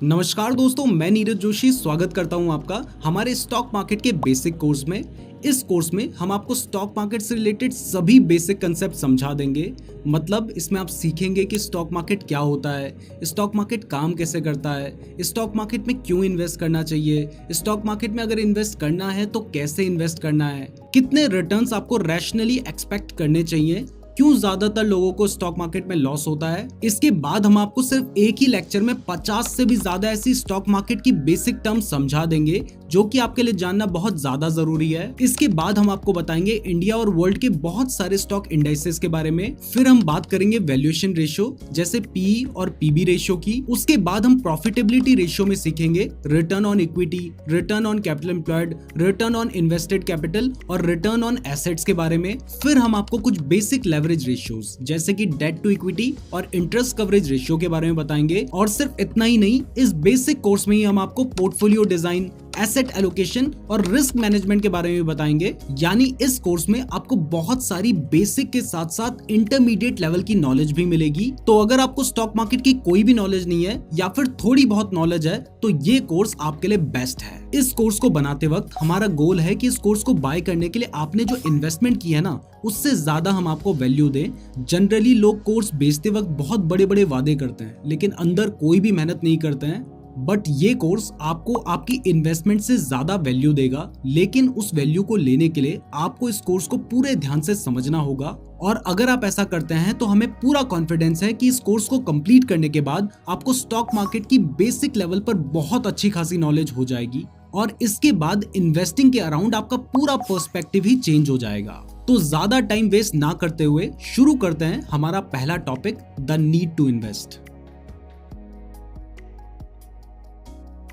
नमस्कार दोस्तों, मैं नीरज जोशी स्वागत करता हूं आपका हमारे स्टॉक मार्केट के बेसिक कोर्स में। इस कोर्स में हम आपको स्टॉक मार्केट से रिलेटेड सभी बेसिक कंसेप्ट समझा देंगे। मतलब इसमें आप सीखेंगे कि स्टॉक मार्केट क्या होता है, स्टॉक मार्केट काम कैसे करता है, स्टॉक मार्केट में क्यों इन्वेस्ट करना चाहिए, स्टॉक मार्केट में अगर इन्वेस्ट करना है तो कैसे इन्वेस्ट करना है, कितने रिटर्न्स आपको रैशनली एक्सपेक्ट करने चाहिए, क्यों ज्यादातर लोगों को स्टॉक मार्केट में लॉस होता है। इसके बाद हम आपको सिर्फ एक ही लेक्चर में 50 से भी ज्यादा ऐसी स्टॉक मार्केट की बेसिक टर्म समझा देंगे जो कि आपके लिए जानना बहुत ज्यादा जरूरी है। इसके बाद हम आपको बताएंगे इंडिया और वर्ल्ड के बहुत सारे स्टॉक इंडाइसेस के बारे में। फिर हम बात करेंगे वैल्यूएशन रेशियो जैसे पीई और पीबी रेशियो की। उसके बाद हम प्रॉफिटेबिलिटी रेशियो में सीखेंगे return on equity, return on capital employed, return on invested capital और रिटर्न ऑन एसेट्स के बारे में। फिर हम आपको कुछ बेसिक लेवरेज रेशियोज जैसे कि डेट टू इक्विटी और इंटरेस्ट कवरेज रेशियो के बारे में बताएंगे। और सिर्फ इतना ही नहीं, इस बेसिक कोर्स में ही हम आपको पोर्टफोलियो डिजाइन, एसेट एलोकेशन और रिस्क मैनेजमेंट के बारे में बताएंगे। यानी इस कोर्स में आपको बहुत सारी बेसिक के साथ साथ इंटरमीडिएट लेवल की नॉलेज भी मिलेगी। तो अगर आपको स्टॉक मार्केट की कोई भी नॉलेज नहीं है या फिर थोड़ी बहुत नॉलेज है तो ये कोर्स आपके लिए बेस्ट है। इस कोर्स को बनाते वक्त हमारा गोल है कि इस कोर्स को बाय करने के लिए आपने जो इन्वेस्टमेंट की है ना, उससे ज्यादा हम आपको वैल्यू दें। जनरली लोग कोर्स बेचते वक्त बहुत बड़े बड़े वादे करते हैं लेकिन अंदर कोई भी मेहनत नहीं करते हैं। बट ये कोर्स आपको आपकी इन्वेस्टमेंट से ज्यादा वैल्यू देगा, लेकिन उस वैल्यू को लेने के लिए आपको इस कोर्स को पूरे ध्यान से समझना होगा। और अगर आप ऐसा करते हैं तो हमें पूरा कॉन्फिडेंस है कि इस कोर्स को कंप्लीट करने के बाद आपको स्टॉक मार्केट की बेसिक लेवल पर बहुत अच्छी खासी नॉलेज हो जाएगी और इसके बाद इन्वेस्टिंग के अराउंड आपका पूरा पर्सपेक्टिव ही चेंज हो जाएगा। तो ज्यादा टाइम वेस्ट ना करते हुए शुरू करते हैं हमारा पहला topic, the need to invest.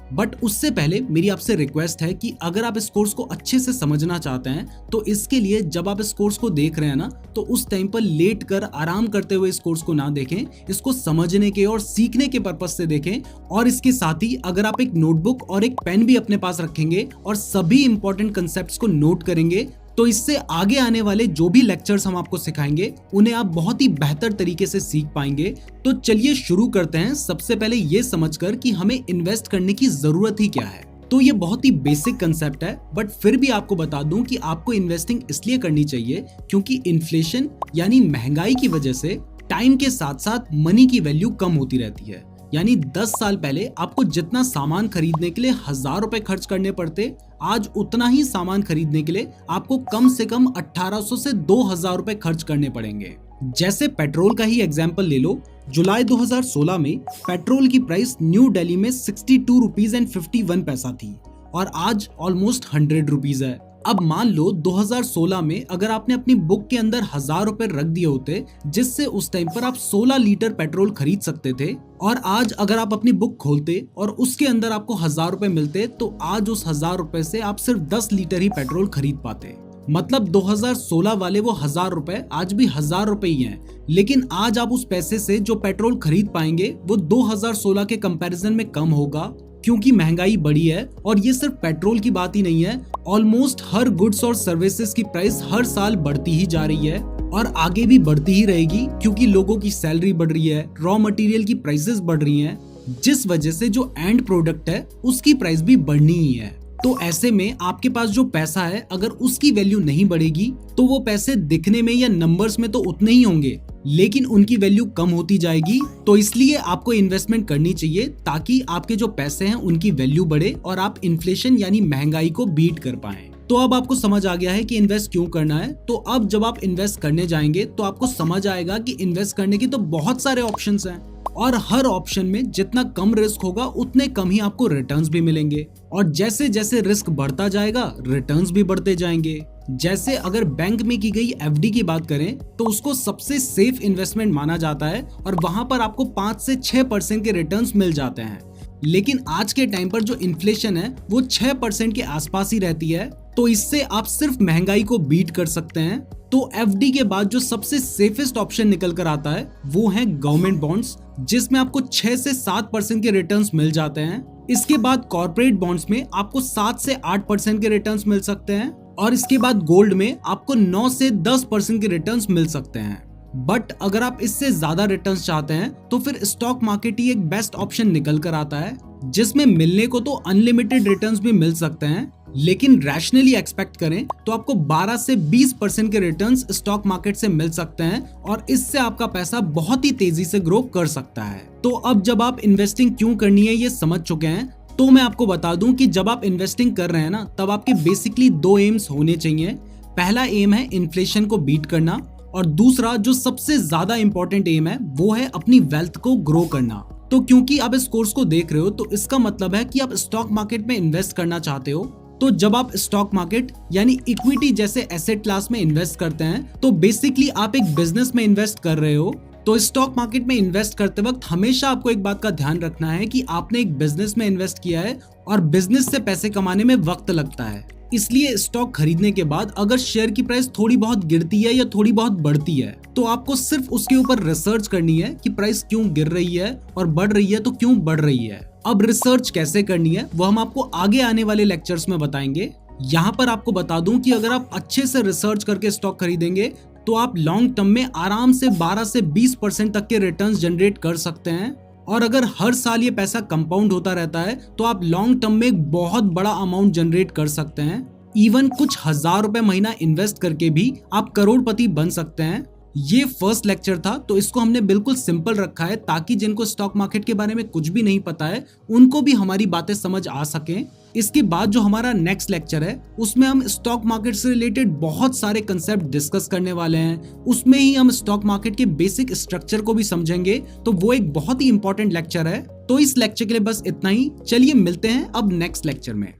But उससे पहले मेरी आपसे रिक्वेस्ट है कि अगर आप इस कोर्स को अच्छे से समझना चाहते हैं तो इसके लिए जब आप इस कोर्स को देख रहे हैं ना, तो उस टाइम पर लेट कर आराम करते हुए इस कोर्स को ना देखें, इसको समझने के और सीखने के पर्पज से देखें। और इसके साथ ही अगर आप एक नोटबुक और एक पेन भी अपने पास रखेंगे और सभी इंपॉर्टेंट कंसेप्ट्स को नोट करेंगे तो इससे आगे आने वाले जो भी लेक्चर्स हम आपको सिखाएंगे उन्हें आप बहुत ही बेहतर तरीके से सीख पाएंगे। तो चलिए शुरू करते हैं। सबसे पहले ये समझकर कि हमें इन्वेस्ट करने की जरूरत ही क्या है। तो ये बहुत ही बेसिक कंसेप्ट है, बट फिर भी आपको बता दूं कि आपको इन्वेस्टिंग इसलिए करनी चाहिए क्योंकि इन्फ्लेशन यानी महंगाई की वजह से टाइम के साथ साथ मनी की वैल्यू कम होती रहती है। यानी 10 साल पहले आपको जितना सामान खरीदने के लिए 1000 रुपए खर्च करने पड़ते, आज उतना ही सामान खरीदने के लिए आपको कम से कम 1800 से 2000 रुपए खर्च करने पड़ेंगे। जैसे पेट्रोल का ही एग्जांपल ले लो। जुलाई 2016 में पेट्रोल की प्राइस न्यू दिल्ली में 62 रुपीज एंड 51 पैसा थी और आज ऑलमोस्ट 100 रुपीज है। अब मान लो 2016 में अगर आपने अपनी बुक के अंदर 1000 रुपए रख दिए होते जिससे उस टाइम पर आप 16 लीटर पेट्रोल खरीद सकते थे, और आज अगर आप अपनी बुक खोलते और उसके अंदर आपको 1000 रुपए मिलते तो आज उस 1000 रुपए से आप सिर्फ 10 लीटर ही पेट्रोल खरीद पाते। मतलब 2016 वाले वो 1000 रुपए आज भी 1000 रुपए ही हैं, लेकिन आज आप उस पैसे से जो पेट्रोल खरीद पाएंगे वो 2016 के कंपैरिजन में कम होगा क्योंकि महंगाई बढ़ी है। और ये सिर्फ पेट्रोल की बात ही नहीं है, ऑलमोस्ट हर गुड्स और सर्विसेज की प्राइस हर साल बढ़ती ही जा रही है और आगे भी बढ़ती ही रहेगी क्योंकि लोगों की सैलरी बढ़ रही है, रॉ मटेरियल की प्राइसेस बढ़ रही हैं, जिस वजह से जो एंड प्रोडक्ट है उसकी प्राइस भी बढ़नी ही है। तो ऐसे में आपके पास जो पैसा है अगर उसकी वैल्यू नहीं बढ़ेगी तो वो पैसे दिखने में या नंबर्स में तो उतने ही होंगे लेकिन उनकी वैल्यू कम होती जाएगी। तो इसलिए आपको इन्वेस्टमेंट करनी चाहिए ताकि आपके जो पैसे हैं उनकी वैल्यू बढ़े और आप इन्फ्लेशन यानी महंगाई को बीट कर पाएं। तो अब आपको समझ आ गया है कि इन्वेस्ट क्यों करना है। तो अब जब आप इन्वेस्ट करने जाएंगे तो आपको समझ आएगा कि इन्वेस्ट करने की तो बहुत सारे ऑप्शंस हैं और हर ऑप्शन में जितना कम रिस्क होगा उतने कम ही आपको रिटर्न्स भी मिलेंगे और जैसे जैसे रिस्क बढ़ता जाएगा रिटर्न्स भी बढ़ते जाएंगे। जैसे अगर बैंक में की गई एफडी की बात करें तो उसको सबसे सेफ इन्वेस्टमेंट माना जाता है और वहां पर आपको 5 से 6% के रिटर्न्स मिल जाते हैं। लेकिन आज के टाइम पर जो इन्फ्लेशन है वो 6% के आसपास ही रहती है, तो इससे आप सिर्फ महंगाई को बीट कर सकते हैं। तो एफडी के बाद जो सबसे सेफेस्ट ऑप्शन निकल कर आता है वो है गवर्नमेंट बॉन्ड्स, जिसमें आपको 6 से 7% के रिटर्न्स मिल जाते हैं। इसके बाद कॉर्पोरेट बॉन्ड्स में आपको 7 से 8% के रिटर्न्स मिल सकते हैं और इसके बाद गोल्ड में आपको 9 से 10% के रिटर्न्स मिल सकते हैं। बट अगर आप इससे ज्यादा रिटर्न्स चाहते हैं तो फिर स्टॉक मार्केट ही एक बेस्ट ऑप्शन निकल कर आता है, जिसमें मिलने को तो अनलिमिटेड रिटर्न्स भी मिल सकते हैं, लेकिन रैशनली एक्सपेक्ट करें तो आपको 12 से 20% के रिटर्न्स स्टॉक मार्केट से मिल सकते हैं और इससे आपका पैसा बहुत ही तेजी से ग्रो कर सकता है। तो अब जब आप इन्वेस्टिंग क्यों करनी है ये समझ चुके हैं, तो मैं आपको बता दूं कि जब आप इन्वेस्टिंग कर रहे हैं ना, तब आपके बेसिकली 2 एम्स होने चाहिए। पहला एम है इन्फ्लेशन को बीट करना, और दूसरा जो सबसे ज्यादा इंपॉर्टेंट एम है वो है अपनी वेल्थ को ग्रो करना। तो क्योंकि आप इस कोर्स को देख रहे हो तो इसका मतलब है कि आप स्टॉक मार्केट में इन्वेस्ट करना चाहते हो। तो जब आप स्टॉक मार्केट यानी इक्विटी जैसे एसेट क्लास में इन्वेस्ट करते हैं तो बेसिकली आप एक बिजनेस में इन्वेस्ट कर रहे हो। तो स्टॉक मार्केट में इन्वेस्ट करते वक्त हमेशा आपको एक बात का ध्यान रखना है कि आपने एक बिजनेस में इन्वेस्ट किया है और बिजनेस से पैसे कमाने में वक्त लगता है। इसलिए स्टॉक खरीदने के बाद अगर शेयर की प्राइस थोड़ी बहुत गिरती है या थोड़ी बहुत बढ़ती है तो आपको सिर्फ उसके ऊपर रिसर्च करनी है कि प्राइस क्यों गिर रही है और बढ़ रही है तो क्यों बढ़ रही है। अब रिसर्च कैसे करनी है वो हम आपको आगे आने वाले लेक्चर्स में बताएंगे। यहाँ पर आपको बता दूं कि अगर आप अच्छे से रिसर्च करके स्टॉक खरीदेंगे तो आप लॉन्ग टर्म में आराम से 12 से 20% तक के रिटर्न्स जनरेट कर सकते हैं। और अगर हर साल ये पैसा कंपाउंड होता रहता है तो आप लॉन्ग टर्म में एक बहुत बड़ा अमाउंट जनरेट कर सकते हैं। इवन कुछ हजार रुपए महीना इन्वेस्ट करके भी आप करोड़पति बन सकते हैं। ये फर्स्ट लेक्चर था तो इसको हमने बिल्कुल सिंपल रखा है ताकि जिनको स्टॉक मार्केट के बारे में कुछ भी नहीं पता है उनको भी हमारी बातें समझ आ सकें। इसके बाद जो हमारा नेक्स्ट लेक्चर है उसमें हम स्टॉक मार्केट से रिलेटेड बहुत सारे कंसेप्ट डिस्कस करने वाले हैं। उसमें ही हम स्टॉक मार्केट के बेसिक स्ट्रक्चर को भी समझेंगे, तो वो एक बहुत ही इंपॉर्टेंट लेक्चर है। तो इस लेक्चर के लिए बस इतना ही। चलिए मिलते हैं अब नेक्स्ट लेक्चर में।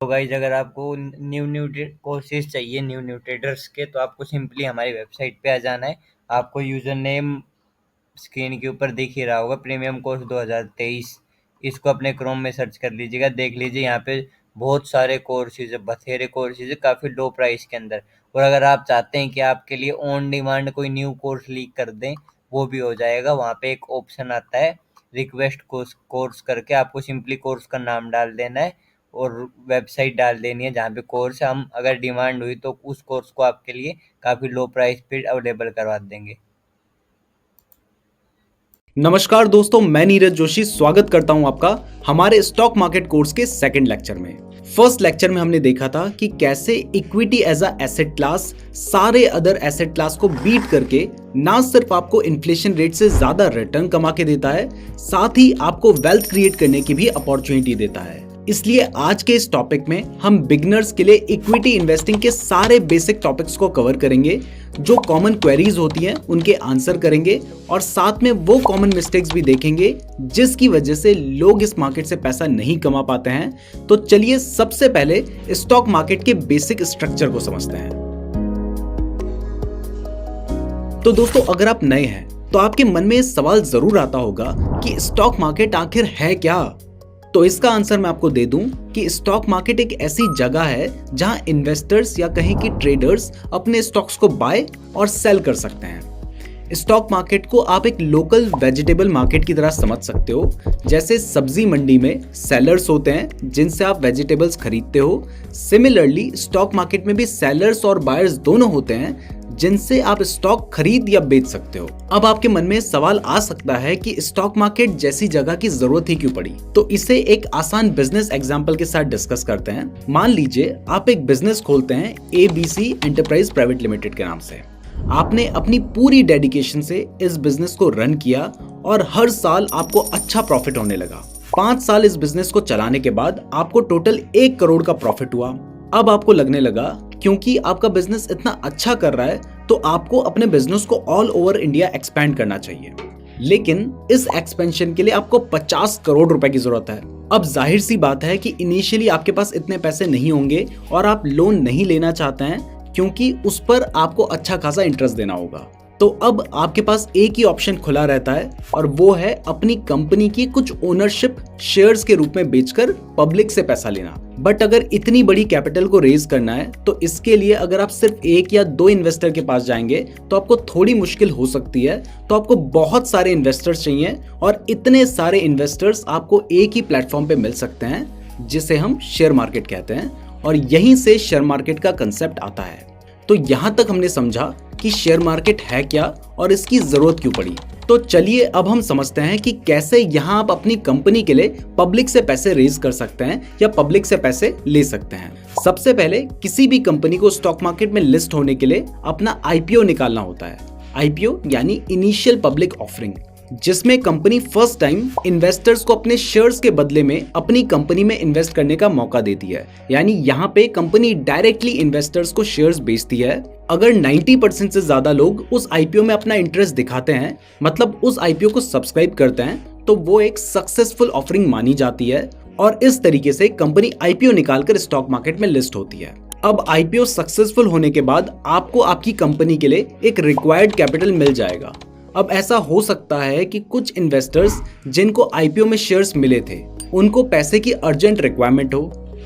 तो गाइज अगर आपको न्यू कोर्सेज चाहिए न्यू ट्रेडर्स के, तो आपको सिंपली हमारी वेबसाइट पे आ जाना है। आपको यूज़र नेम स्क्रीन के ऊपर दिख ही रहा होगा, प्रीमियम कोर्स 2023। इसको अपने क्रोम में सर्च कर लीजिएगा, देख लीजिए यहाँ पे बहुत सारे कोर्सेज है, बथेरे कोर्सेज है काफ़ी लो प्राइस के अंदर। और अगर आप चाहते हैं कि आपके लिए ऑन डिमांड कोई न्यू कोर्स लीक कर दें, वो भी हो जाएगा। वहाँ पे एक ऑप्शन आता है रिक्वेस्ट कोर्स करके, आपको सिंपली कोर्स का नाम डाल देना है और वेबसाइट डाल देनी है जहाँ पे कोर्स है। हम अगर डिमांड हुई तो उस कोर्स को आपके लिए काफ़ी लो प्राइस पे अवेलेबल करवा देंगे। नमस्कार दोस्तों, मैं नीरज जोशी स्वागत करता हूं आपका हमारे स्टॉक मार्केट कोर्स के सेकंड लेक्चर में। फर्स्ट लेक्चर में हमने देखा था कि कैसे equity as a asset class सारे अदर एसेट क्लास को बीट करके ना सिर्फ आपको इन्फ्लेशन रेट से ज्यादा रिटर्न कमा के देता है, साथ ही आपको वेल्थ क्रिएट करने की भी अपॉर्चुनिटी देता है। इसलिए आज के इस टॉपिक में हम बिगिनर्स के लिए इक्विटी इन्वेस्टिंग के सारे बेसिक टॉपिक्स को कवर करेंगे। जो कॉमन क्वेरीज होती हैं उनके आंसर करेंगे और साथ में वो कॉमन मिस्टेक्स भी देखेंगे जिसकी वजह से लोग इस मार्केट से पैसा नहीं कमा पाते हैं। तो चलिए सबसे पहले स्टॉक मार्केट के बेसिक स्ट्रक्चर को समझते हैं। तो दोस्तों, अगर आप नए हैं तो आपके मन में सवाल जरूर आता होगा कि स्टॉक मार्केट आखिर है क्या। तो इसका आंसर मैं आपको दे दूं कि स्टॉक मार्केट एक ऐसी जगह है जहां इन्वेस्टर्स या कहीं की ट्रेडर्स अपने स्टॉक्स को बाय और सेल कर सकते हैं। स्टॉक मार्केट को आप एक लोकल वेजिटेबल मार्केट की तरह समझ सकते हो। जैसे सब्जी मंडी में सेलर्स होते हैं जिनसे आप वेजिटेबल्स खरीदते हो, सिमिलरली स्टॉक मार्केट में भी सेलर्स और बायर्स दोनों होते हैं जिनसे आप स्टॉक खरीद या बेच सकते हो। अब आपके मन में सवाल आ सकता है कि स्टॉक मार्केट जैसी जगह की जरूरत ही क्यों पड़ी। तो इसे एक आसान बिजनेस एग्जांपल के साथ डिस्कस करते हैं। मान लीजिए आप एक बिजनेस खोलते हैं ABC एंटरप्राइज प्राइवेट लिमिटेड के नाम से। आपने अपनी पूरी डेडिकेशन से इस बिजनेस को रन किया और हर साल आपको अच्छा प्रॉफिट होने लगा। 5 साल इस बिजनेस को चलाने के बाद आपको टोटल 1 करोड़ का प्रॉफिट हुआ। अब आपको लगने लगा क्योंकि आपका बिजनेस इतना अच्छा कर रहा है तो आपको अपने बिजनेस को ऑल ओवर इंडिया एक्सपैंड करना चाहिए। लेकिन इस एक्सपेंशन के लिए आपको 50 करोड़ रुपए की जरूरत है। अब जाहिर सी बात है कि इनिशियली आपके पास इतने पैसे नहीं होंगे और आप लोन नहीं लेना चाहते हैं क्योंकि उस पर आपको अच्छा खासा इंटरेस्ट देना होगा। तो अब आपके पास एक ही ऑप्शन खुला रहता है और वो है अपनी कंपनी की कुछ ओनरशिप शेयर्स के रूप में बेचकर पब्लिक से पैसा लेना। बट अगर इतनी बड़ी कैपिटल को रेज करना है तो इसके लिए अगर आप सिर्फ 1 या 2 इन्वेस्टर के पास जाएंगे तो आपको थोड़ी मुश्किल हो सकती है। तो आपको बहुत सारे इन्वेस्टर्स चाहिए और इतने सारे इन्वेस्टर्स आपको एक ही प्लेटफॉर्म पे मिल सकते हैं जिसे हम शेयर मार्केट कहते हैं और यहीं से शेयर मार्केट का कंसेप्ट आता है। तो यहाँ तक हमने समझा कि शेयर मार्केट है क्या और इसकी जरूरत क्यों पड़ी। तो चलिए अब हम समझते हैं कि कैसे यहाँ आप अपनी कंपनी के लिए पब्लिक से पैसे रेज कर सकते हैं या पब्लिक से पैसे ले सकते हैं। सबसे पहले किसी भी कंपनी को स्टॉक मार्केट में लिस्ट होने के लिए अपना आईपीओ निकालना होता है। आईपीओ यानी इनिशियल पब्लिक ऑफरिंग, जिसमें कंपनी फर्स्ट टाइम इन्वेस्टर्स को अपने शेयर्स के बदले में अपनी कंपनी में इन्वेस्ट करने का मौका देती है। यानी यहाँ पे कंपनी डायरेक्टली इन्वेस्टर्स को शेयर्स बेचती है। अगर 90% से ज्यादा लोग उस आईपीओ में अपना इंटरेस्ट दिखाते हैं, मतलब उस आईपीओ को सब्सक्राइब करते हैं, तो वो एक सक्सेसफुल ऑफरिंग मानी जाती है और इस तरीके से कंपनी आईपीओ निकालकर स्टॉक मार्केट में लिस्ट होती है। अब आईपीओ सक्सेसफुल होने के बाद आपको आपकी कंपनी के लिए एक रिक्वायर्ड कैपिटल मिल जाएगा। अब ऐसा हो सकता है कि कुछ इन्वेस्टर्स जिनको आईपीओ में शेयर्स मिले थे, उनको पैसे की अर्जेंट रिक्वायरमेंट हो,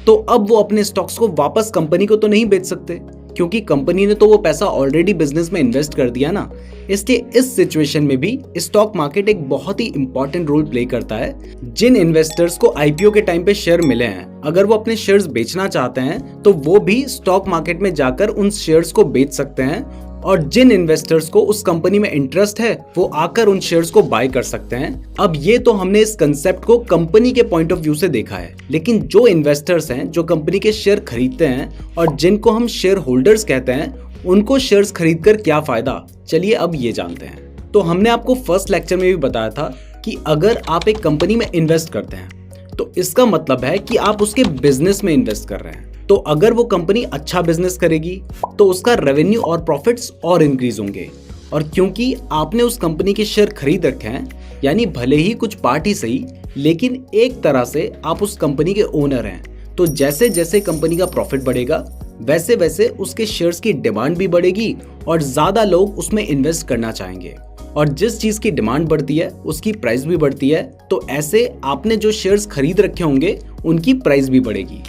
तो अब वो अपने स्टॉक्स को वापस कंपनी को तो नहीं बेच सकते, क्योंकि कंपनी ने तो वो पैसा ऑलरेडी बिजनेस में इन्वेस्ट कर दिया ना। इसलिए इस सिचुएशन में भी स्टॉक मार्केट एक बहुत ही इंपॉर्टेंट रोल प्ले करता है। जिन इन्वेस्टर्स को आईपीओ के टाइम पे शेयर मिले हैं, अगर वो अपने शेयर्स बेचना चाहते हैं तो वो भी स्टॉक मार्केट में जाकर उन शेयर्स को बेच सकते हैं, और जिन इन्वेस्टर्स को उस कंपनी में इंटरेस्ट है वो आकर उन शेयर्स को बाय कर सकते हैं। अब ये तो हमने इस कंसेप्ट को कंपनी के पॉइंट ऑफ व्यू से देखा है, लेकिन जो इन्वेस्टर्स हैं जो कंपनी के शेयर खरीदते हैं और जिनको हम शेयर होल्डर्स कहते हैं, उनको शेयर्स खरीदकर क्या फायदा, चलिए अब ये जानते हैं। तो हमने आपको फर्स्ट लेक्चर में भी बताया था कि अगर आप एक कंपनी में इन्वेस्ट करते हैं तो इसका मतलब है कि आप उसके बिजनेस में इन्वेस्ट कर रहे हैं। तो अगर वो कंपनी अच्छा बिजनेस करेगी तो उसका रेवेन्यू और प्रॉफिट्स और इंक्रीज होंगे, और क्योंकि आपने उस कंपनी के शेयर खरीद रखे हैं, यानी भले ही कुछ पार्ट ही सही, लेकिन एक तरह से आप उस कंपनी के ओनर हैं। तो जैसे जैसे कंपनी का प्रॉफिट बढ़ेगा वैसे वैसे उसके शेयर्स की डिमांड भी बढ़ेगी और ज्यादा लोग उसमें इन्वेस्ट करना चाहेंगे, और जिस चीज की डिमांड बढ़ती है उसकी प्राइस भी बढ़ती है। तो ऐसे आपने जो शेयर्स खरीद रखे होंगे उनकी प्राइस भी बढ़ेगी।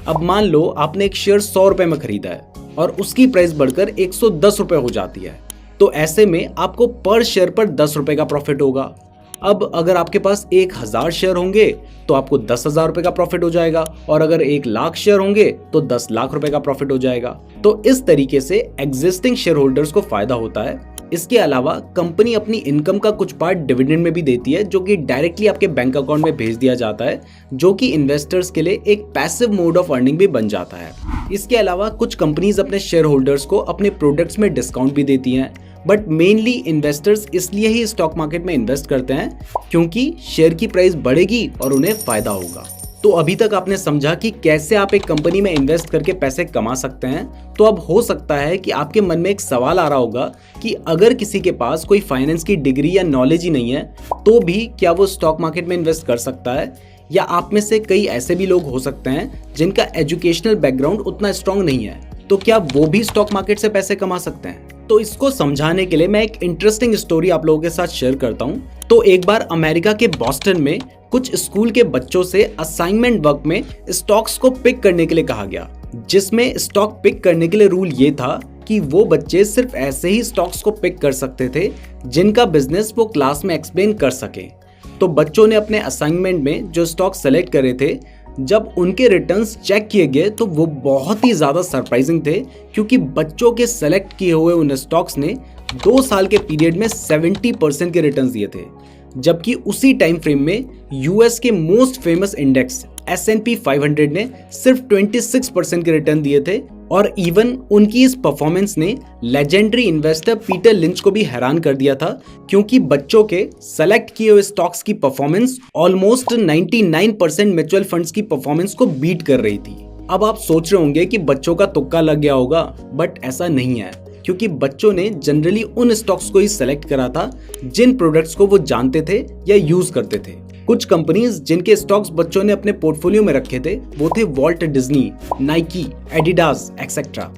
अब मान लो आपने एक शेयर 100 रुपए में खरीदा है और उसकी प्राइस बढ़कर 110 रुपए हो जाती है, तो ऐसे में आपको पर शेयर पर 10 रुपए का प्रॉफिट होगा। अब अगर आपके पास 1000 शेयर होंगे तो आपको 10,000 रुपए का प्रॉफिट हो जाएगा, और अगर 1,00,000 शेयर होंगे तो 10 लाख रुपए का प्रॉफिट हो जाएगा। तो इस तरीके से एग्जिस्टिंग शेयर होल्डर्स को फायदा होता है। इसके अलावा कंपनी अपनी इनकम का कुछ पार्ट डिविडेंड में भी देती है, जो कि डायरेक्टली आपके बैंक अकाउंट में भेज दिया जाता है, जो कि इन्वेस्टर्स के लिए एक पैसिव मोड ऑफ अर्निंग भी बन जाता है। इसके अलावा कुछ कंपनीज अपने शेयर होल्डर्स को अपने प्रोडक्ट्स में डिस्काउंट भी देती हैं, बट मेनली इन्वेस्टर्स इसलिए ही स्टॉक मार्केट में इन्वेस्ट करते हैं क्योंकि शेयर की प्राइस बढ़ेगी और उन्हें फायदा होगा। तो अभी तक आपने समझा कि कैसे आप एक कंपनी में इन्वेस्ट करके पैसे कमा सकते हैं। तो अब हो सकता है कि आपके मन में एक सवाल आ रहा होगा कि अगर किसी के पास कोई फाइनेंस की डिग्री या नॉलेज ही नहीं है तो भी क्या वो स्टॉक मार्केट में इन्वेस्ट कर सकता है, या आप में से कई ऐसे भी लोग हो सकते हैं जिनका एजुकेशनल बैकग्राउंड उतना स्ट्रांग नहीं है, तो क्या वो भी स्टॉक मार्केट से पैसे कमा सकते हैं? तो इसको समझाने के लिए मैं एक इंटरेस्टिंग स्टोरी आप लोगों के साथ शेयर करता हूँ। तो एक बार अमेरिका के बॉस्टन में कुछ स्कूल के बच्चों से असाइनमेंट वर्क में स्टॉक्स को पिक करने के लिए कहा गया, जिसमें स्टॉक पिक करने के लिए रूल ये था कि वो बच्चे सिर्फ ऐसे ही स्टॉक्स को पिक कर सकते थे जिनका बिजनेस वो क्लास में एक्सप्लेन कर सके। तो बच्चों ने अपने असाइनमेंट में जो स्टॉक सेलेक्ट करे थे, जब उनके रिटर्न्स चेक किए गए तो वो बहुत ही ज्यादा सरप्राइजिंग थे, क्योंकि बच्चों के सेलेक्ट किए हुए उन स्टॉक्स ने 2 साल के पीरियड में 70% के रिटर्न्स दिए थे, जबकि उसी टाइम फ्रेम में यूएस के मोस्ट फेमस इंडेक्स S&P 500 ने सिर्फ 26% के रिटर्न दिए थे। और इवन उनकी इस परफॉर्मेंस ने लेजेंडरी इन्वेस्टर पीटर लिंच को भी हैरान कर दिया था, क्योंकि बच्चों के सेलेक्ट किए हुए स्टॉक्स की परफॉर्मेंस ऑलमोस्ट 99% म्यूचुअल फंड्स की परफॉर्मेंस को बीट कर रही थी। अब आप सोच रहे होंगे कि बच्चों का तुक्का लग गया होगा, बट ऐसा नहीं है, क्योंकि बच्चों ने जनरली उन स्टॉक्स को ही सेलेक्ट करा था जिन प्रोडक्ट्स को वो जानते थे या यूज करते थे। कुछ कंपनीज जिनके स्टॉक्स बच्चों ने अपने पोर्टफोलियो में रखे थे वो थे Walt Disney, Nike, Adidas etcetera.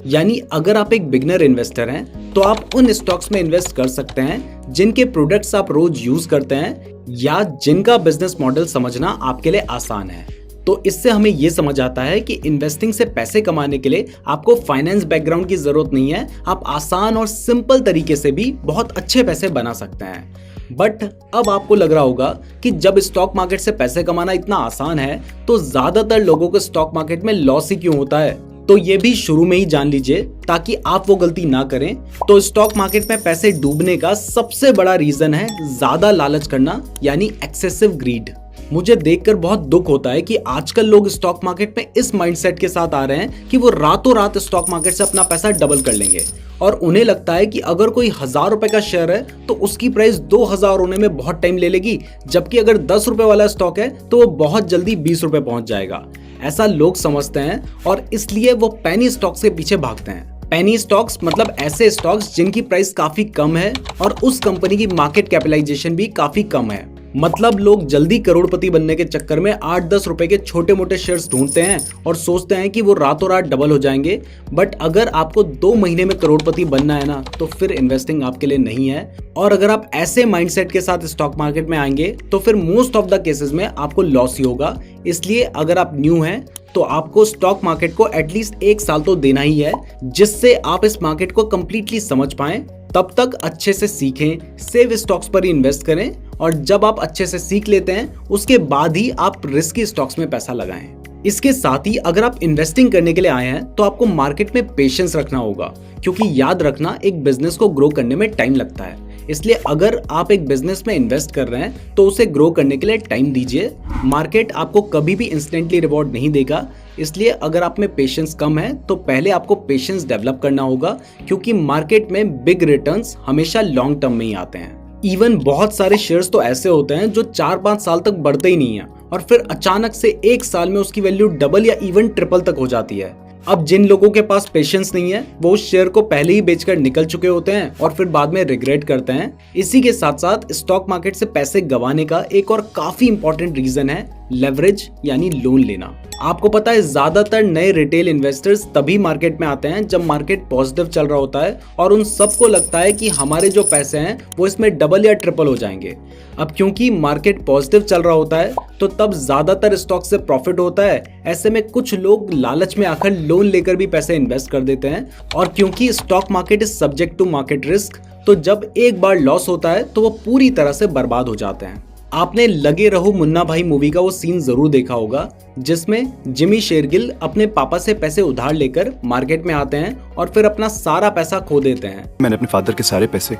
यानी अगर आप एक बिगनर इन्वेस्टर हैं तो आप उन स्टॉक्स में इन्वेस्ट कर सकते हैं जिनके प्रोडक्ट्स आप रोज यूज करते हैं या जिनका बिजनेस मॉडल समझना आपके लिए आसान है। तो इससे हमें यह समझ आता है कि इन्वेस्टिंग से पैसे कमाने के लिए आपको फाइनेंस बैकग्राउंड की जरूरत नहीं है, आप आसान और सिंपल तरीके से भी बहुत अच्छे पैसे बना सकते हैं। बट अब आपको लग रहा होगा कि जब स्टॉक मार्केट से पैसे कमाना इतना आसान है तो ज्यादातर लोगों को स्टॉक मार्केट में लॉस ही क्यों होता है। तो ये भी शुरू में ही जान लीजिए ताकि आप वो गलती ना करें। तो स्टॉक मार्केट में पैसे डूबने का सबसे बड़ा रीजन है ज्यादा लालच करना, यानी एक्सेसिव ग्रीड। मुझे देखकर बहुत दुख होता है कि आजकल लोग स्टॉक मार्केट में इस माइंडसेट के साथ आ रहे हैं कि वो रातों रात स्टॉक मार्केट से अपना पैसा डबल कर लेंगे, और उन्हें लगता है कि अगर कोई 1000 रुपए का शेयर है तो उसकी प्राइस 2000 होने में बहुत टाइम ले लेगी, जबकि अगर 10 रुपए वाला स्टॉक है तो वो बहुत जल्दी 20 रुपए पहुंच जाएगा। ऐसा लोग समझते हैं और इसलिए वो पेनी स्टॉक्स के पीछे भागते हैं। पेनी स्टॉक्स मतलब ऐसे स्टॉक्स जिनकी प्राइस काफी कम है और उस कंपनी की मार्केट कैपिटलाइजेशन भी काफी कम है। मतलब लोग जल्दी करोड़पति बनने के चक्कर में 8-10 रुपए के छोटे मोटे शेयर्स ढूंढते हैं और सोचते हैं कि वो रातों रात डबल हो जाएंगे। बट अगर आपको 2 महीने में करोड़पति बनना है ना, तो फिर इन्वेस्टिंग आपके लिए नहीं है। और अगर आप ऐसे माइंडसेट के साथ स्टॉक मार्केट में आएंगे तो फिर मोस्ट ऑफ द केसेस में आपको लॉस ही होगा। इसलिए अगर आप न्यू हैं तो आपको स्टॉक मार्केट को एटलीस्ट 1 साल तो देना ही है, जिससे आप इस मार्केट को कंप्लीटली समझ पाएं। तब तक अच्छे से सीखें, सेव स्टॉक्स पर ही इन्वेस्ट करें, और जब आप अच्छे से सीख लेते हैं उसके बाद ही आप रिस्की स्टॉक्स में पैसा लगाएं। इसके साथ ही अगर आप इन्वेस्टिंग करने के लिए आए हैं तो आपको मार्केट में पेशेंस रखना होगा, क्योंकि याद रखना एक बिजनेस को ग्रो करने में टाइम लगता है। इसलिए अगर आप एक बिजनेस में इन्वेस्ट कर रहे हैं तो उसे ग्रो करने के लिए टाइम दीजिए। मार्केट आपको कभी भी इंस्टेंटली रिवॉर्ड नहीं देगा, इसलिए अगर आप में पेशेंस कम है तो पहले आपको पेशेंस डेवलप करना होगा, क्योंकि मार्केट में बिग रिटर्न्स हमेशा लॉन्ग टर्म में ही आते हैं। इवन बहुत सारे शेयर्स तो ऐसे होते हैं जो 4-5 साल तक बढ़ते ही नहीं है और फिर अचानक से 1 साल में उसकी वैल्यू डबल या इवन ट्रिपल तक हो जाती है। अब जिन लोगों के पास पेशेंस नहीं है वो उस शेयर को पहले ही बेचकर निकल चुके होते हैं और फिर बाद में रिग्रेट करते हैं। इसी के साथ साथ स्टॉक मार्केट से पैसे गंवाने का एक और काफी इंपॉर्टेंट रीजन है लेवरेज, यानी लोन लेना। आपको पता है ज्यादातर नए रिटेल इन्वेस्टर्स तभी मार्केट में आते हैं जब मार्केट पॉजिटिव चल रहा होता है और उन सबको लगता है कि हमारे जो पैसे हैं वो इसमें डबल या ट्रिपल हो जाएंगे। अब क्योंकि मार्केट पॉजिटिव चल रहा होता है तो तब ज्यादातर स्टॉक से प्रॉफिट होता है। ऐसे में कुछ लोग लालच में आकर लोन लेकर भी पैसे इन्वेस्ट कर देते हैं, और क्योंकि stock market is subject to market risk, तो जब एक बार लॉस होता है तो वो पूरी तरह से बर्बाद हो जाते हैं। आपने लगे रहो मुन्ना भाई मूवी का वो सीन जरूर देखा होगा, जिसमें जिमी शेरगिल अपने पापा से पैसे उधार लेकर मार्केट में आते हैं और फिर अपना सारा पैसा खो देते हैं। मैंने अपने फादर के सारे पैसे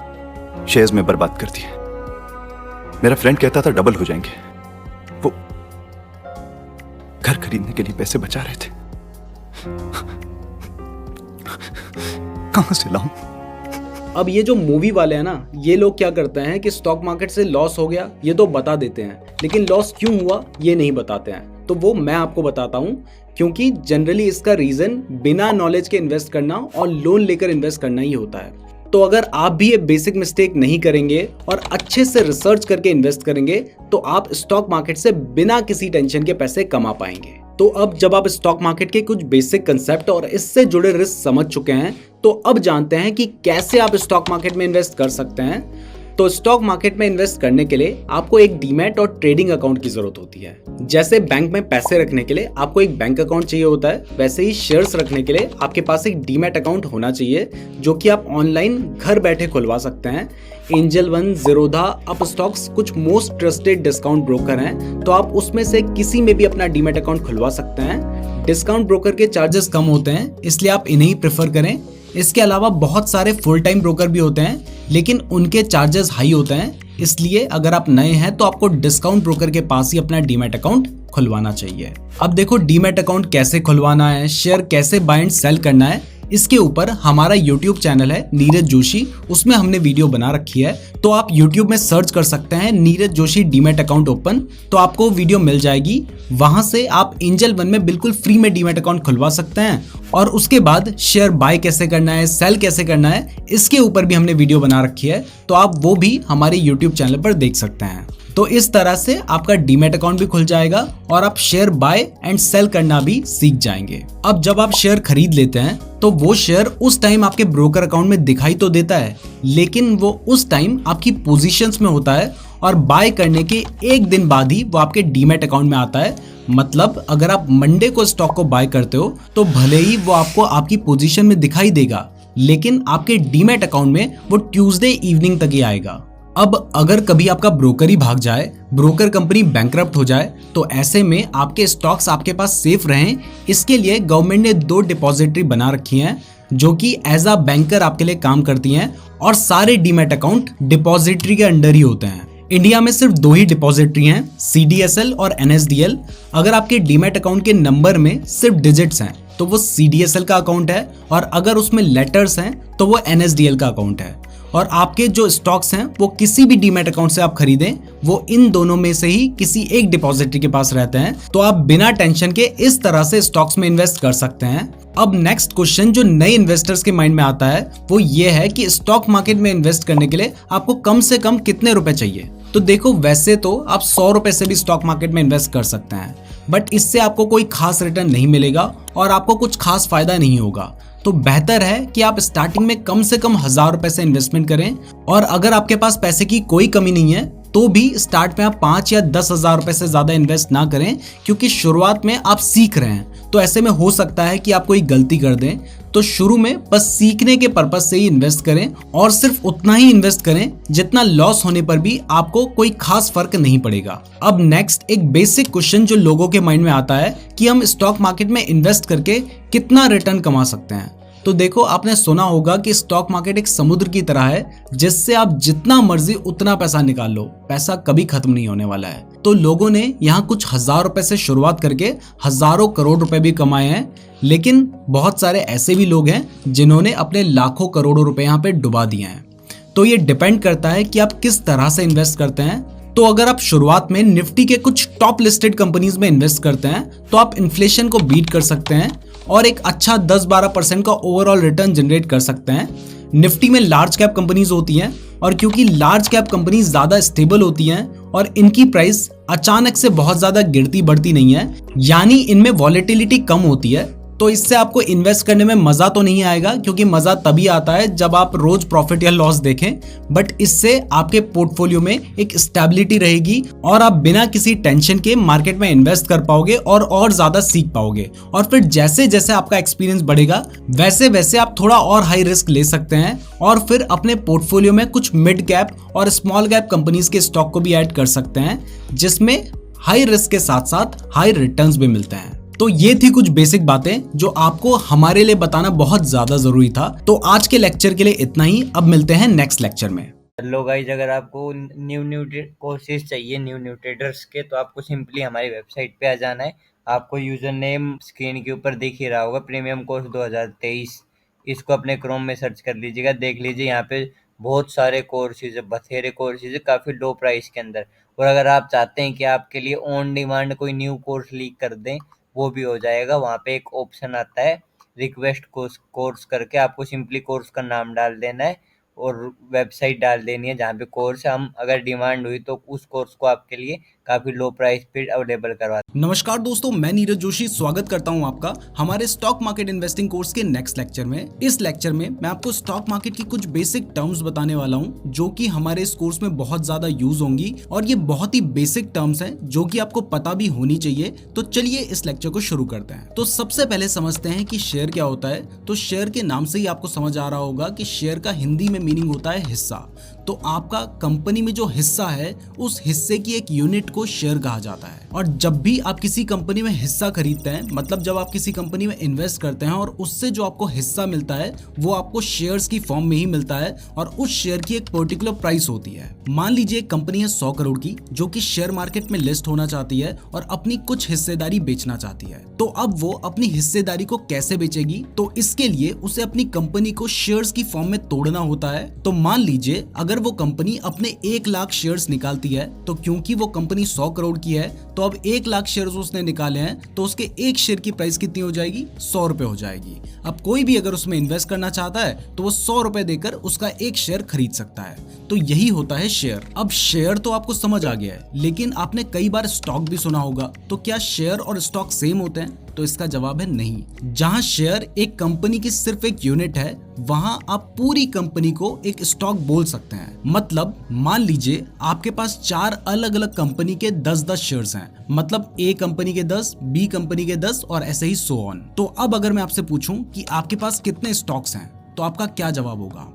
शेयर्स में बर्बाद कर दिए। मेरा फ्रेंड कहता था डबल हो जाएंगे। वो घर खरीदने के लिए पैसे बचा रहे थे। कहां से लाऊं? अब ये जो मूवी वाले हैं ना, ये लोग क्या करते हैं कि स्टॉक मार्केट से लॉस हो गया ये तो बता देते हैं, लेकिन लॉस क्यों हुआ ये नहीं बताते हैं। तो वो मैं आपको बताता हूँ, क्योंकि जनरली इसका रीजन बिना नॉलेज के इन्वेस्ट करना और लोन लेकर इन्वेस्ट करना ही होता है। तो अगर आप भी ये बेसिक मिस्टेक नहीं करेंगे और अच्छे से रिसर्च करके इन्वेस्ट करेंगे तो आप स्टॉक मार्केट से बिना किसी टेंशन के पैसे कमा पाएंगे। तो अब जब आप स्टॉक मार्केट के कुछ बेसिक कंसेप्ट और इससे जुड़े रिस्क समझ चुके हैं, तो अब जानते हैं कि कैसे आप स्टॉक मार्केट में इन्वेस्ट कर सकते हैं। तो स्टॉक मार्केट में इन्वेस्ट करने के लिए आपको एक डीमैट और ट्रेडिंग अकाउंट की जरूरत होती है। जैसे बैंक में पैसे रखने के लिए आपको एक बैंक अकाउंट चाहिए होता है, वैसे ही शेयर्स रखने के लिए आपके पास एक डीमैट अकाउंट होना चाहिए, जो कि आप ऑनलाइन घर बैठे खुलवा सकते हैं। एंजल वन, ज़ीरोधा, अपस्टॉक्स कुछ मोस्ट ट्रस्टेड डिस्काउंट ब्रोकर हैं, तो आप उसमें से किसी में भी अपना डीमैट अकाउंट खुलवा सकते हैं। डिस्काउंट ब्रोकर के चार्जेस कम होते हैं, इसलिए आप इन्हें ही प्रेफर करें। इसके अलावा बहुत सारे फुल टाइम ब्रोकर भी होते हैं, लेकिन उनके चार्जेस हाई होते हैं, इसलिए अगर आप नए हैं तो आपको डिस्काउंट ब्रोकर के पास ही अपना डीमैट अकाउंट खुलवाना चाहिए। अब देखो डीमैट अकाउंट कैसे खुलवाना है, शेयर कैसे बाय एंड सेल करना है, इसके ऊपर हमारा YouTube चैनल है नीरज जोशी, उसमें हमने वीडियो बना रखी है। तो आप YouTube में सर्च कर सकते हैं Neeraj Joshi demat account open, तो आपको वीडियो मिल जाएगी। वहां से आप एंजल वन में बिल्कुल फ्री में डीमैट अकाउंट खुलवा सकते हैं, और उसके बाद शेयर बाय कैसे करना है, सेल कैसे करना है, इसके ऊपर भी हमने वीडियो बना रखी है, तो आप वो भी हमारे YouTube चैनल पर देख सकते हैं। तो इस तरह से आपका डीमैट अकाउंट भी खुल जाएगा और आप शेयर बाय एंड सेल करना भी सीख जाएंगे। अब जब आप शेयर खरीद लेते हैं तो वो शेयर उस टाइम आपके ब्रोकर अकाउंट में दिखाई तो देता है, लेकिन वो उस टाइम आपकी पोजीशंस में होता है और बाय करने के 1 दिन बाद ही वो आपके डीमैट अकाउंट में आता है। मतलब अगर आप मंडे को स्टॉक को बाय करते हो तो भले ही वो आपको आपकी पोजीशन में दिखाई देगा, लेकिन आपके डीमैट अकाउंट में वो ट्यूसडे इवनिंग तक ही आएगा। अब अगर कभी आपका ब्रोकर ही भाग जाए, ब्रोकर कंपनी बैंकरप्ट हो जाए, तो ऐसे में आपके स्टॉक्स आपके पास सेफ रहें, इसके लिए गवर्नमेंट ने 2 डिपॉजिटरी बना रखी हैं जो कि एज अ बैंकर आपके लिए काम करती हैं और सारे डीमैट अकाउंट डिपॉजिटरी के अंडर ही होते हैं। इंडिया में सिर्फ 2 ही डिपॉजिटरी हैं, CDSL और NSDL। अगर आपके डीमैट अकाउंट के नंबर में सिर्फ डिजिट्स हैं तो वो CDSL का अकाउंट है, और अगर उसमें लेटर्स हैं तो वो NSDL का अकाउंट है। और आपके जो स्टॉक्स हैं वो किसी भी डीमैट अकाउंट से आप खरीदें, वो इन दोनों में से ही किसी एक डिपॉजिटरी के पास रहते हैं, तो आप बिना टेंशन के इस तरह से स्टॉक्स में इन्वेस्ट कर सकते हैं। अब नेक्स्ट क्वेश्चन जो नए इन्वेस्टर्स के माइंड में आता है वो ये है कि स्टॉक मार्केट में इन्वेस्ट करने के लिए आपको कम से कम कितने रुपए चाहिए। तो देखो, वैसे तो आप 100 रुपए से भी स्टॉक मार्केट में इन्वेस्ट कर सकते हैं, बट इससे आपको कोई खास रिटर्न नहीं मिलेगा और आपको कुछ खास फायदा नहीं होगा। तो बेहतर है कि आप स्टार्टिंग में कम से कम 1000 रुपए से इन्वेस्टमेंट करें, और अगर आपके पास पैसे की कोई कमी नहीं है तो भी स्टार्ट में आप 5 या 10,000 रुपए से ज्यादा इन्वेस्ट ना करें, क्योंकि शुरुआत में आप सीख रहे हैं, तो ऐसे में हो सकता है कि आप कोई गलती कर दें। तो शुरू में बस सीखने के पर्पज से ही इन्वेस्ट करें और सिर्फ उतना ही इन्वेस्ट करें जितना लॉस होने पर भी आपको कोई खास फर्क नहीं पड़ेगा। अब नेक्स्ट एक बेसिक क्वेश्चन जो लोगों के माइंड में आता है कि हम स्टॉक मार्केट में इन्वेस्ट करके कितना रिटर्न कमा सकते हैं। तो देखो, आपने सुना होगा कि स्टॉक मार्केट एक समुद्र की तरह है जिससे आप जितना मर्जी उतना पैसा निकाल लो, पैसा कभी खत्म नहीं होने वाला है। तो लोगों ने यहाँ कुछ 1000 रुपए से शुरुआत करके हजारों करोड़ रुपए भी कमाए हैं, लेकिन बहुत सारे ऐसे भी लोग हैं जिन्होंने अपने लाखों करोड़ों रुपए यहाँ पे डुबा दिए हैं। तो ये डिपेंड करता है कि आप किस तरह से इन्वेस्ट करते हैं। तो अगर आप शुरुआत में निफ्टी के कुछ टॉप लिस्टेड कंपनीज में इन्वेस्ट करते हैं तो आप इन्फ्लेशन को बीट कर सकते हैं और एक अच्छा 10-12% का ओवरऑल रिटर्न जनरेट कर सकते हैं। निफ्टी में लार्ज कैप कंपनीज होती हैं, और क्योंकि लार्ज कैप कंपनीज ज्यादा स्टेबल होती हैं और इनकी प्राइस अचानक से बहुत ज्यादा गिरती बढ़ती नहीं है, यानी इनमें वॉलेटिलिटी कम होती है, तो इससे आपको इन्वेस्ट करने में मजा तो नहीं आएगा, क्योंकि मजा तभी आता है जब आप रोज प्रॉफिट या लॉस देखें, बट इससे आपके पोर्टफोलियो में एक स्टेबिलिटी रहेगी और आप बिना किसी टेंशन के मार्केट में इन्वेस्ट कर पाओगे और ज्यादा सीख पाओगे। और फिर जैसे जैसे आपका एक्सपीरियंस बढ़ेगा वैसे वैसे आप थोड़ा और हाई रिस्क ले सकते हैं और फिर अपने पोर्टफोलियो में कुछ मिड कैप और स्मॉल कैप कंपनीज के स्टॉक को भी ऐड कर सकते हैं, जिसमें हाई रिस्क के साथ साथ हाई रिटर्न्स भी मिलते हैं। तो ये थी कुछ बेसिक बातें जो आपको हमारे लिए बताना बहुत ज्यादा जरूरी था। तो आज के लेक्चर के लिए इतना ही, अब मिलते हैं नेक्स्ट लेक्चर में। हेलो गाइज, अगर आपको न्यू कोर्सेज चाहिए न्यू ट्रेडर्स के, तो आपको सिंपली हमारी वेबसाइट पे आ जाना है। आपको यूजर नेम स्क्रीन के ऊपर दिख ही रहा होगा, प्रीमियम कोर्स 2023। इसको अपने क्रोम में सर्च कर लीजिएगा, देख लीजिए यहाँ पे बहुत सारे कोर्सेज है, बथेरे कोर्सेज है, काफ़ी लो प्राइस के अंदर। और अगर आप चाहते हैं कि आपके लिए ऑन डिमांड कोई न्यू कोर्स लीक कर दें, वो भी हो जाएगा। वहाँ पे एक ऑप्शन आता है रिक्वेस्ट कोर्स करके, आपको सिंपली कोर्स का नाम डाल देना है और वेबसाइट डाल देनी है जहाँ पे कोर्स है। हम अगर डिमांड हुई तो उस कोर्स को आपके लिए काफी लो प्राइस पे अवेलेबल करवा। नमस्कार दोस्तों, मैं नीरज जोशी स्वागत करता हूं आपका हमारे स्टॉक मार्केट इन्वेस्टिंग कोर्स के नेक्स्ट लेक्चर में। इस लेक्चर में मैं आपको स्टॉक मार्केट की कुछ बेसिक टर्म्स बताने वाला हूं जो कि हमारे इस कोर्स में बहुत ज्यादा यूज होंगी, और ये बहुत ही बेसिक टर्म्स हैं जो कि आपको पता भी होनी चाहिए। तो चलिए इस लेक्चर को शुरू करते हैं। तो सबसे पहले समझते हैं कि शेयर क्या होता है। तो शेयर के नाम से ही आपको समझ आ रहा होगा कि शेयर का हिंदी में मीनिंग होता है हिस्सा। तो आपका कंपनी में जो हिस्सा है उस हिस्से की एक यूनिट को शेयर कहा जाता है। और जब भी आप किसी कंपनी में हिस्सा खरीदते हैं, मतलब जब आप किसी कंपनी में इन्वेस्ट करते हैं और उससे जो आपको हिस्सा मिलता है वो आपको शेयर्स की फॉर्म में ही मिलता है, और उस शेयर की एक पर्टिकुलर प्राइस होती है। मान लीजिए एक कंपनी है 100 करोड़ की जो कि शेयर मार्केट में लिस्ट होना चाहती है और अपनी कुछ हिस्सेदारी बेचना चाहती है। तो अब वो अपनी हिस्सेदारी को कैसे बेचेगी? तो इसके लिए उसे अपनी कंपनी को शेयर्स की फॉर्म में तोड़ना होता है। तो मान लीजिए अगर वो कंपनी अपने 1 लाख शेयर्स निकालती है, तो क्योंकि वो कंपनी 100 करोड़ की है तो अब 1 लाख शेयर्स उसने निकाले हैं, तो उसके एक शेयर की प्राइस कितनी हो जाएगी? 100 रुपए हो जाएगी। अब कोई भी अगर उसमें इन्वेस्ट करना चाहता है तो वो 100 रुपए देकर उसका एक शेयर खरीद सकता है। तो यही होता है शेयर। अब शेयर तो आपको समझ आ गया है, लेकिन आपने कई बार स्टॉक भी सुना होगा। तो क्या शेयर और स्टॉक सेम होते हैं? तो इसका जवाब है नहीं। जहां शेयर एक कंपनी की सिर्फ एक यूनिट है, वहां आप पूरी कंपनी को एक स्टॉक बोल सकते हैं। मतलब मान लीजिए आपके पास 4 अलग अलग कंपनी के 10-10 शेयर्स हैं, मतलब ए कंपनी के 10, बी कंपनी के 10 और ऐसे ही सो ऑन। तो अब अगर मैं आपसे पूछूं कि आपके पास कितने स्टॉक्स हैं, तो आपका क्या जवाब होगा?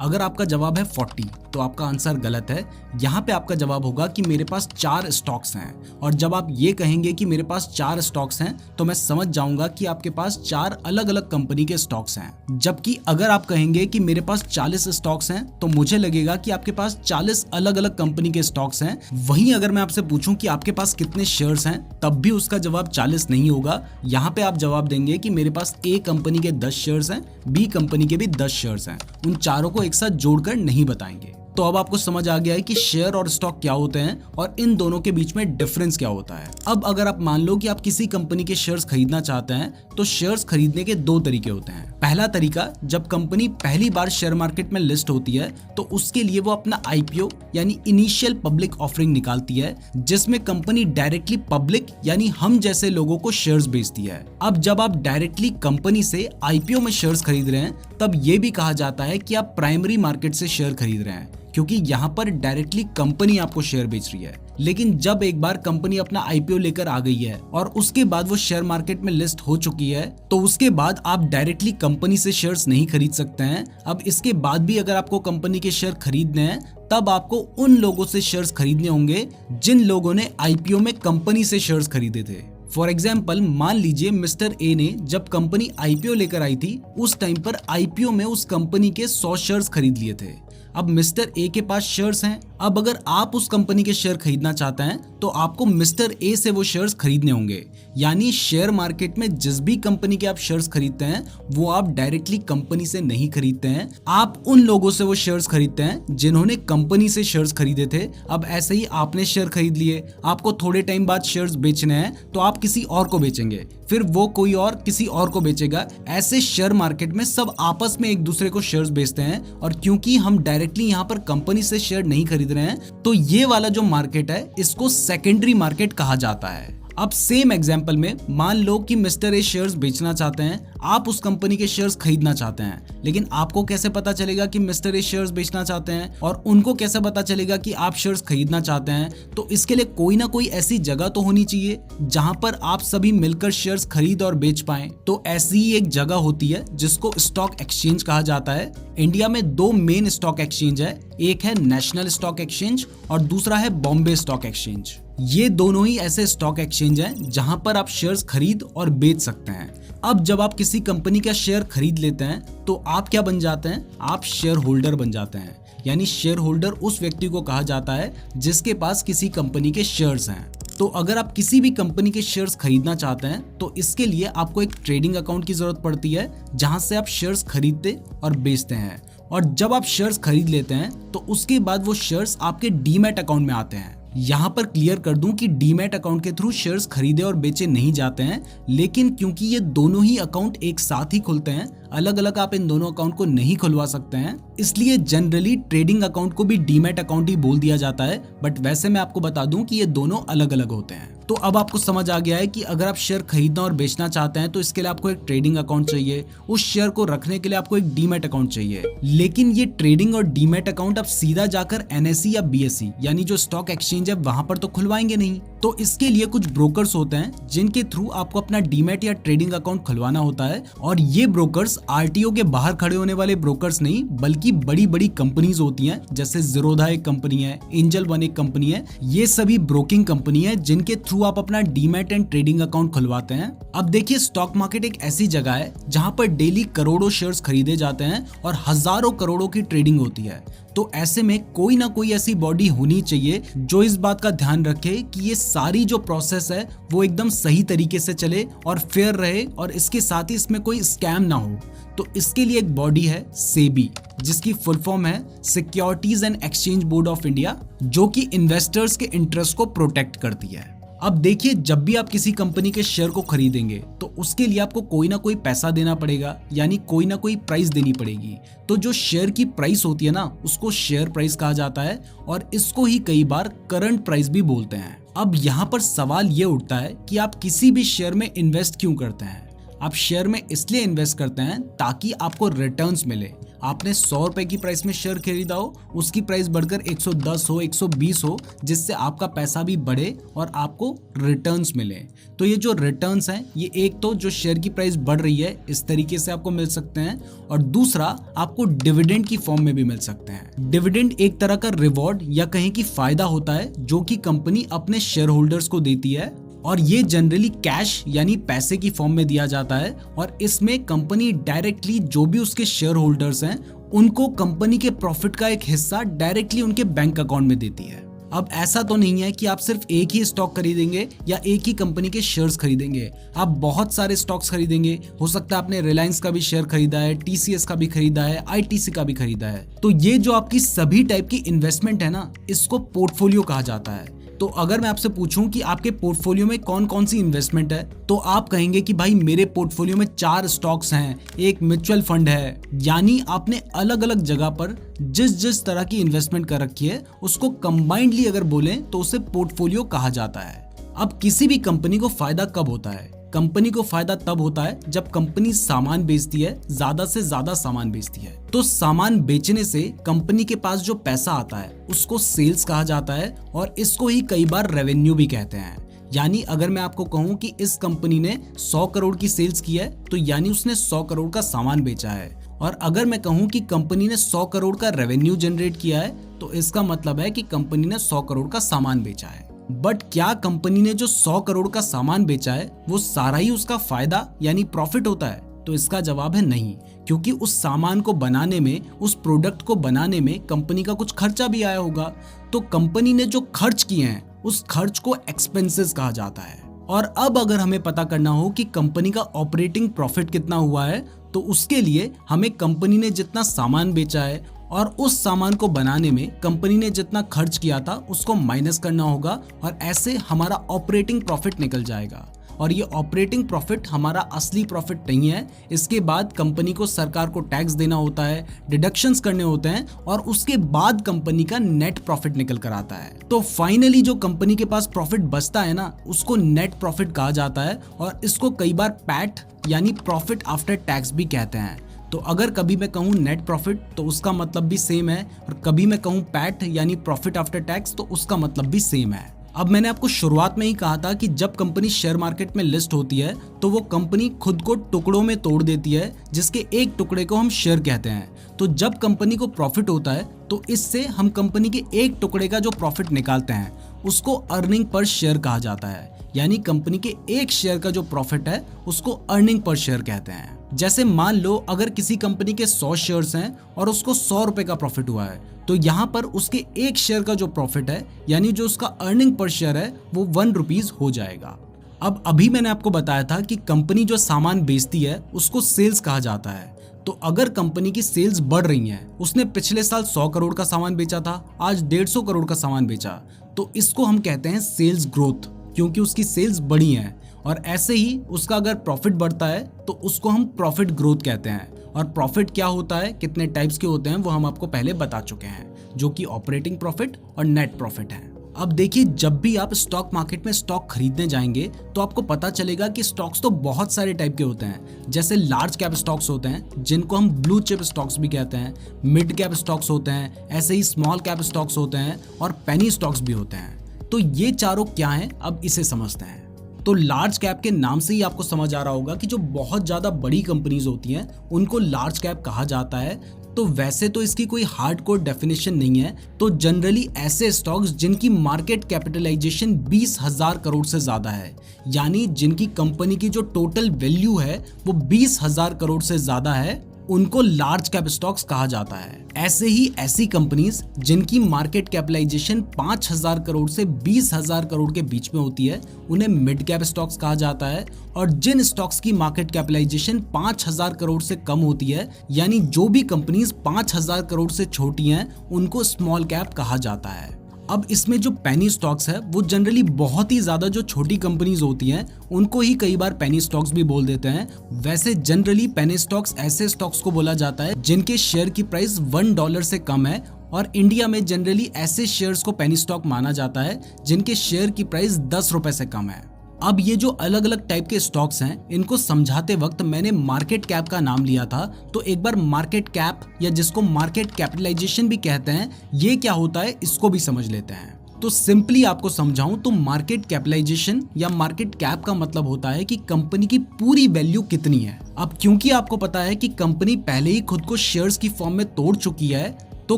अगर आपका जवाब है 40, तो आपका आंसर गलत है। यहाँ पे आपका जवाब होगा कि मेरे पास 4 स्टॉक्स हैं। और जब आप ये कहेंगे कि मेरे पास 4 स्टॉक्स हैं तो मैं समझ जाऊंगा कि आपके पास 4 अलग अलग कंपनी के स्टॉक्स हैं। जबकि अगर आप कहेंगे कि मेरे पास 40 स्टॉक्स हैं तो मुझे लगेगा कि आपके पास 40 अलग अलग कंपनी के स्टॉक्स हैं। वहीं अगर मैं आपसे पूछूं कि आपके पास कितने शेयर्स हैं तब भी उसका जवाब 40 नहीं होगा। यहाँ पे आप जवाब देंगे कि मेरे पास ए कंपनी के 10 शेयर्स हैं, बी कंपनी के भी 10 शेयर्स हैं। उन चारों को एक साथ जोड़कर नहीं बताएंगे। तो अब आपको समझ आ गया है कि शेयर और स्टॉक क्या होते हैं और इन दोनों के बीच में डिफरेंस क्या होता है। अब अगर आप मान लो कि आप किसी कंपनी के शेयर्स खरीदना चाहते हैं तो शेयर्स खरीदने के 2 तरीके होते हैं। पहला तरीका, जब कंपनी पहली बार शेयर मार्केट में लिस्ट होती है तो उसके लिए वो अपना आईपीओ यानी इनिशियल पब्लिक ऑफरिंग निकालती है, जिसमें कंपनी डायरेक्टली पब्लिक यानी हम जैसे लोगों को शेयर्स बेचती है। अब जब आप डायरेक्टली कंपनी से आईपीओ में शेयर्स खरीद रहे हैं तब ये भी कहा जाता है कि आप प्राइमरी मार्केट से शेयर खरीद रहे हैं, क्योंकि यहाँ पर डायरेक्टली कंपनी आपको शेयर बेच रही है। लेकिन जब एक बार कंपनी अपना आईपीओ लेकर आ गई है और उसके बाद वो शेयर मार्केट में लिस्ट हो चुकी है तो उसके बाद आप डायरेक्टली कंपनी से शेयर्स नहीं खरीद सकते हैं। अब इसके बाद भी अगर आपको कंपनी के शेयर खरीदने हैं तब आपको उन लोगों से शेयर्स खरीदने होंगे जिन लोगों ने आईपीओ में कंपनी से शेयर्स खरीदे थे। फॉर एग्जाम्पल, मान लीजिए मिस्टर ए ने जब कंपनी आईपीओ लेकर आई थी उस टाइम पर आईपीओ में उस कंपनी के 100 शेयर्स खरीद लिए थे। अब मिस्टर ए के पास शेयर्स हैं। अब अगर आप उस कंपनी के शेयर खरीदना चाहते हैं तो आपको मिस्टर ए से वो शेयर्स खरीदने होंगे। यानी शेयर मार्केट में जिस भी कंपनी के आप शेयर्स खरीदते हैं वो आप डायरेक्टली कंपनी से नहीं खरीदते हैं, आप उन लोगों से वो शेयर्स खरीदते हैं जिन्होंने कंपनी से शेयर्स खरीदे थे। अब ऐसे ही आपने शेयर खरीद लिए, आपको थोड़े टाइम बाद शेयर्स बेचने हैं तो आप किसी और को बेचेंगे, फिर वो कोई और किसी और को बेचेगा। ऐसे शेयर मार्केट में सब आपस में एक दूसरे को शेयर्स बेचते हैं। और क्योंकि हम डायरेक्टली यहाँ पर कंपनी से शेयर नहीं खरीद रहे हैं तो ये वाला जो मार्केट है इसको सेकेंडरी मार्केट कहा जाता है। अब सेम एग्जांपल में मान लो कि मिस्टर ए शेयर्स बेचना चाहते हैं, आप उस कंपनी के शेयर्स खरीदना चाहते हैं, लेकिन आपको कैसे पता चलेगा कि मिस्टर ए शेयर्स बेचना चाहते हैं और उनको कैसे पता चलेगा कि आप शेयर्स खरीदना चाहते हैं? तो इसके लिए कोई ना कोई ऐसी जगह तो होनी चाहिए जहां पर आप सभी मिलकर शेयर्स खरीद और बेच पाएं। तो ऐसी ही एक जगह होती है जिसको स्टॉक एक्सचेंज कहा जाता है। इंडिया में 2 मेन स्टॉक एक्सचेंज है, एक है नेशनल स्टॉक एक्सचेंज और दूसरा है बॉम्बे स्टॉक एक्सचेंज। ये दोनों ही ऐसे स्टॉक एक्सचेंज हैं जहां पर आप शेयर्स खरीद और बेच सकते हैं। अब जब आप किसी कंपनी का शेयर खरीद लेते हैं तो आप क्या बन जाते हैं? आप शेयर होल्डर बन जाते हैं। यानी शेयर होल्डर उस व्यक्ति को कहा जाता है जिसके पास किसी कंपनी के शेयर्स हैं। तो अगर आप किसी भी कंपनी के शेयर्स खरीदना चाहते हैं तो इसके लिए आपको एक ट्रेडिंग अकाउंट की जरूरत पड़ती है जहां से आप शेयर्स खरीदते और बेचते हैं। और जब आप शेयर्स खरीद लेते हैं तो उसके बाद वो शेयर्स आपके डीमैट अकाउंट में आते हैं। यहाँ पर क्लियर कर दूं कि डीमैट अकाउंट के थ्रू शेयर्स खरीदे और बेचे नहीं जाते हैं, लेकिन क्योंकि ये दोनों ही अकाउंट एक साथ ही खुलते हैं, अलग अलग आप इन दोनों अकाउंट को नहीं खुलवा सकते हैं, इसलिए जनरली ट्रेडिंग अकाउंट को भी डीमैट अकाउंट ही बोल दिया जाता है। बट वैसे मैं आपको बता दूं कि ये दोनों अलग अलग होते हैं। तो अब आपको समझ आ गया है कि अगर आप शेयर खरीदना और बेचना चाहते हैं तो इसके लिए आपको एक ट्रेडिंग अकाउंट चाहिए, उस शेयर को रखने के लिए आपको एक डीमैट अकाउंट चाहिए। लेकिन ये ट्रेडिंग और डीमैट अकाउंट आप सीधा जाकर एनएसई या बीएसई यानी जो स्टॉक एक्सचेंज है वहां पर तो खुलवाएंगे नहीं। तो इसके लिए कुछ ब्रोकर्स होते हैं जिनके थ्रू आपको अपना डीमैट या ट्रेडिंग अकाउंट खुलवाना होता है। और ये ब्रोकर्स आरटीओ के बाहर खड़े होने वाले ब्रोकर्स नहीं बल्कि बड़ी बड़ी कंपनीज होती हैं, जैसे ज़ीरोधा एक कंपनी है, एंजल वन एक कंपनी है। ये सभी ब्रोकिंग कंपनी है जिनके थ्रू आप अपना डीमैट एंड ट्रेडिंग अकाउंट खुलवाते हैं। अब देखिए, स्टॉक मार्केट एक ऐसी जगह है जहां पर डेली करोड़ों शेयर्स खरीदे जाते हैं और हजारों करोड़ों की ट्रेडिंग होती है। तो ऐसे में कोई ना कोई ऐसी बॉडी होनी चाहिए जो इस बात का ध्यान रखे कि ये सारी जो प्रोसेस है वो एकदम सही तरीके से चले और फेयर रहे और इसके साथ ही इसमें कोई स्कैम ना हो। तो इसके लिए एक बॉडी है सेबी, जिसकी फुल फॉर्म है securities and exchange board of India, जो कि इन्वेस्टर्स के इंटरेस्ट को प्रोटेक्ट करती है। अब देखिए, जब भी आप किसी कंपनी के शेयर को खरीदेंगे तो उसके लिए आपको कोई ना कोई पैसा देना पड़ेगा, यानी कोई ना कोई प्राइस देनी पड़ेगी। तो जो शेयर की प्राइस होती है ना, उसको शेयर प्राइस कहा जाता है और इसको ही कई बार करंट प्राइस भी बोलते हैं। अब यहाँ पर सवाल ये उठता है कि आप किसी भी शेयर में इन्वेस्ट क्यों करते हैं? आप शेयर में इसलिए इन्वेस्ट करते हैं ताकि आपको रिटर्न्स मिले। आपने 100 रुपए की प्राइस में शेयर खरीदा हो, उसकी प्राइस बढ़कर 110 हो, 120 हो, जिससे आपका पैसा भी बढ़े और आपको रिटर्न्स मिले। तो ये जो रिटर्न्स हैं, ये एक तो जो शेयर की प्राइस बढ़ रही है इस तरीके से आपको मिल सकते हैं, और दूसरा आपको डिविडेंड की फॉर्म में भी मिल सकते हैं। डिविडेंड एक तरह का रिवॉर्ड या कहें कि फायदा होता है जो कि कंपनी अपने शेयर होल्डर्स को देती है, और ये जनरली कैश यानी पैसे की फॉर्म में दिया जाता है, और इसमें कंपनी डायरेक्टली जो भी उसके शेयर होल्डर्स हैं उनको कंपनी के प्रॉफिट का एक हिस्सा डायरेक्टली उनके बैंक अकाउंट में देती है। अब ऐसा तो नहीं है कि आप सिर्फ एक ही स्टॉक खरीदेंगे या एक ही कंपनी के शेयर्स खरीदेंगे, आप बहुत सारे स्टॉक्स खरीदेंगे। हो सकता है आपने रिलायंस का भी शेयर खरीदा है, TCS का भी खरीदा है, ITC का भी खरीदा है। तो ये जो आपकी सभी टाइप की इन्वेस्टमेंट है ना, इसको पोर्टफोलियो कहा जाता है। तो अगर मैं आपसे पूछूं कि आपके पोर्टफोलियो में कौन कौन सी इन्वेस्टमेंट है, तो आप कहेंगे कि भाई मेरे पोर्टफोलियो में 4 स्टॉक्स हैं, एक म्यूचुअल फंड है। यानी आपने अलग अलग जगह पर जिस जिस तरह की इन्वेस्टमेंट कर रखी है उसको कंबाइंडली अगर बोलें तो उसे पोर्टफोलियो कहा जाता है। अब किसी भी कंपनी को फायदा कब होता है? कंपनी को फायदा तब होता है जब कंपनी सामान बेचती है, ज्यादा से ज्यादा सामान बेचती है। तो सामान बेचने से कंपनी के पास जो पैसा आता है उसको सेल्स कहा जाता है, और इसको ही कई बार रेवेन्यू भी कहते हैं। यानी अगर मैं आपको कहूं कि इस कंपनी ने 100 करोड़ की सेल्स की है, तो यानी उसने 100 करोड़ का सामान बेचा है। और अगर मैं कहूं कि कंपनी ने 100 करोड़ का रेवेन्यू जनरेट किया है, तो इसका मतलब है कि कंपनी ने 100 करोड़ का सामान बेचा है। बट क्या कंपनी ने जो 100 करोड़ का सामान बेचा है वो सारा ही उसका फायदा यानी प्रॉफिट होता है? तो इसका जवाब है नहीं, क्योंकि उस सामान को बनाने में, उस प्रोडक्ट को बनाने में कंपनी का कुछ खर्चा भी आया होगा। तो कंपनी ने जो खर्च किए हैं उस खर्च को एक्सपेंसेस कहा जाता है। और अब अगर हमें पता करना हो कि कंपनी का ऑपरेटिंग प्रॉफिट कितना हुआ है, तो उसके लिए हमें कंपनी ने जितना सामान बेचा है और उस सामान को बनाने में कंपनी ने जितना खर्च किया था उसको माइनस करना होगा, और ऐसे हमारा ऑपरेटिंग प्रॉफिट निकल जाएगा। और ये ऑपरेटिंग प्रॉफिट हमारा असली प्रॉफिट नहीं है। इसके बाद कंपनी को सरकार को टैक्स देना होता है, डिडक्शंस करने होते हैं, और उसके बाद कंपनी का नेट प्रॉफिट निकल कर आता है। तो फाइनली जो कंपनी के पास प्रॉफिट बचता है ना, उसको नेट प्रॉफिट कहा जाता है, और इसको कई बार पैट यानी प्रॉफिट आफ्टर टैक्स भी कहते हैं। तो अगर कभी मैं कहूँ नेट प्रॉफिट तो उसका मतलब भी सेम है, और कभी मैं कहूँ पैट यानी प्रॉफिट आफ्टर टैक्स तो उसका मतलब भी सेम है। अब मैंने आपको शुरुआत में ही कहा था कि जब कंपनी शेयर मार्केट में लिस्ट होती है तो वो कंपनी खुद को टुकड़ों में तोड़ देती है, जिसके एक टुकड़े को हम शेयर कहते हैं। तो जब कंपनी को प्रॉफिट होता है तो इससे हम कंपनी के एक टुकड़े का जो प्रॉफिट निकालते हैं उसको अर्निंग पर शेयर कहा जाता है। यानी कंपनी के एक शेयर का जो प्रॉफिट है उसको अर्निंग पर शेयर कहते हैं। जैसे मान लो अगर किसी कंपनी के 100 शेयर्स हैं और उसको 100 रुपए का प्रॉफिट हुआ है, तो यहाँ पर उसके एक शेयर का जो प्रॉफिट है यानी जो उसका अर्निंग पर शेयर है वो 1 रुपीज हो जाएगा। अब अभी मैंने आपको बताया था कि कंपनी जो सामान बेचती है उसको सेल्स कहा जाता है। तो अगर कंपनी की सेल्स बढ़ रही हैं, उसने पिछले साल 100 करोड़ का सामान बेचा था, आज 150 करोड़ का सामान बेचा, तो इसको हम कहते हैं सेल्स ग्रोथ, क्योंकि उसकी सेल्स बढ़ी हैं। और ऐसे ही उसका अगर प्रॉफिट बढ़ता है तो उसको हम प्रॉफिट ग्रोथ कहते हैं। और प्रॉफिट क्या होता है, कितने टाइप्स के होते हैं, वो हम आपको पहले बता चुके हैं, जो कि ऑपरेटिंग प्रॉफिट और नेट प्रॉफिट है। अब देखिए, जब भी आप स्टॉक मार्केट में स्टॉक खरीदने जाएंगे तो आपको पता चलेगा कि स्टॉक्स तो बहुत सारे टाइप के होते हैं। जैसे लार्ज कैप स्टॉक्स होते हैं जिनको हम ब्लू चिप स्टॉक्स भी कहते हैं, मिड कैप स्टॉक्स होते हैं, ऐसे ही स्मॉल कैप स्टॉक्स होते हैं, और पेनी स्टॉक्स भी होते हैं। तो ये चारों क्या हैं, अब इसे समझते हैं। तो लार्ज कैप के नाम से ही आपको समझ आ रहा होगा कि जो बहुत ज्यादा बड़ी कंपनीज होती हैं उनको लार्ज कैप कहा जाता है। तो वैसे तो इसकी कोई हार्डकोर डेफिनेशन नहीं है। तो जनरली ऐसे स्टॉक्स जिनकी मार्केट कैपिटलाइजेशन 20,000 करोड़ से ज्यादा है, यानी जिनकी कंपनी की जो टोटल वैल्यू है वो 20,000 करोड़ से ज्यादा है, उनको लार्ज कैप स्टॉक्स कहा जाता है। ऐसे ही ऐसी कंपनीज जिनकी मार्केट कैपिटलाइजेशन 5,000 करोड़ से 20,000 करोड़ के बीच में होती है, उन्हें मिड कैप स्टॉक्स कहा जाता है। और जिन स्टॉक्स की मार्केट कैपिटलाइजेशन 5,000 करोड़ से कम होती है, यानी जो भी कंपनीज 5,000 करोड़ से छोटी हैं, उनको स्मॉल कैप कहा जाता है। अब इसमें जो पेनी स्टॉक्स है वो जनरली बहुत ही ज्यादा जो छोटी कंपनीज होती हैं उनको ही कई बार पेनी स्टॉक्स भी बोल देते हैं। वैसे जनरली पेनी स्टॉक्स ऐसे स्टॉक्स को बोला जाता है जिनके शेयर की प्राइस $1 से कम है, और इंडिया में जनरली ऐसे शेयर्स को पेनी स्टॉक माना जाता है जिनके शेयर की प्राइस 10 रुपए से कम है। अब ये जो अलग अलग टाइप के स्टॉक्स हैं, इनको समझाते वक्त मैंने मार्केट कैप का नाम लिया था, तो एक बार मार्केट कैप या जिसको मार्केट कैपिटलाइजेशन भी कहते हैं, ये क्या होता है इसको भी समझ लेते हैं। तो सिंपली आपको समझाऊं तो मार्केट कैपिटलाइजेशन या मार्केट कैप का मतलब होता है कि कंपनी की पूरी वैल्यू कितनी है। अब क्योंकि आपको पता है कि कंपनी पहले ही खुद को शेयर्स की फॉर्म में तोड़ चुकी है, तो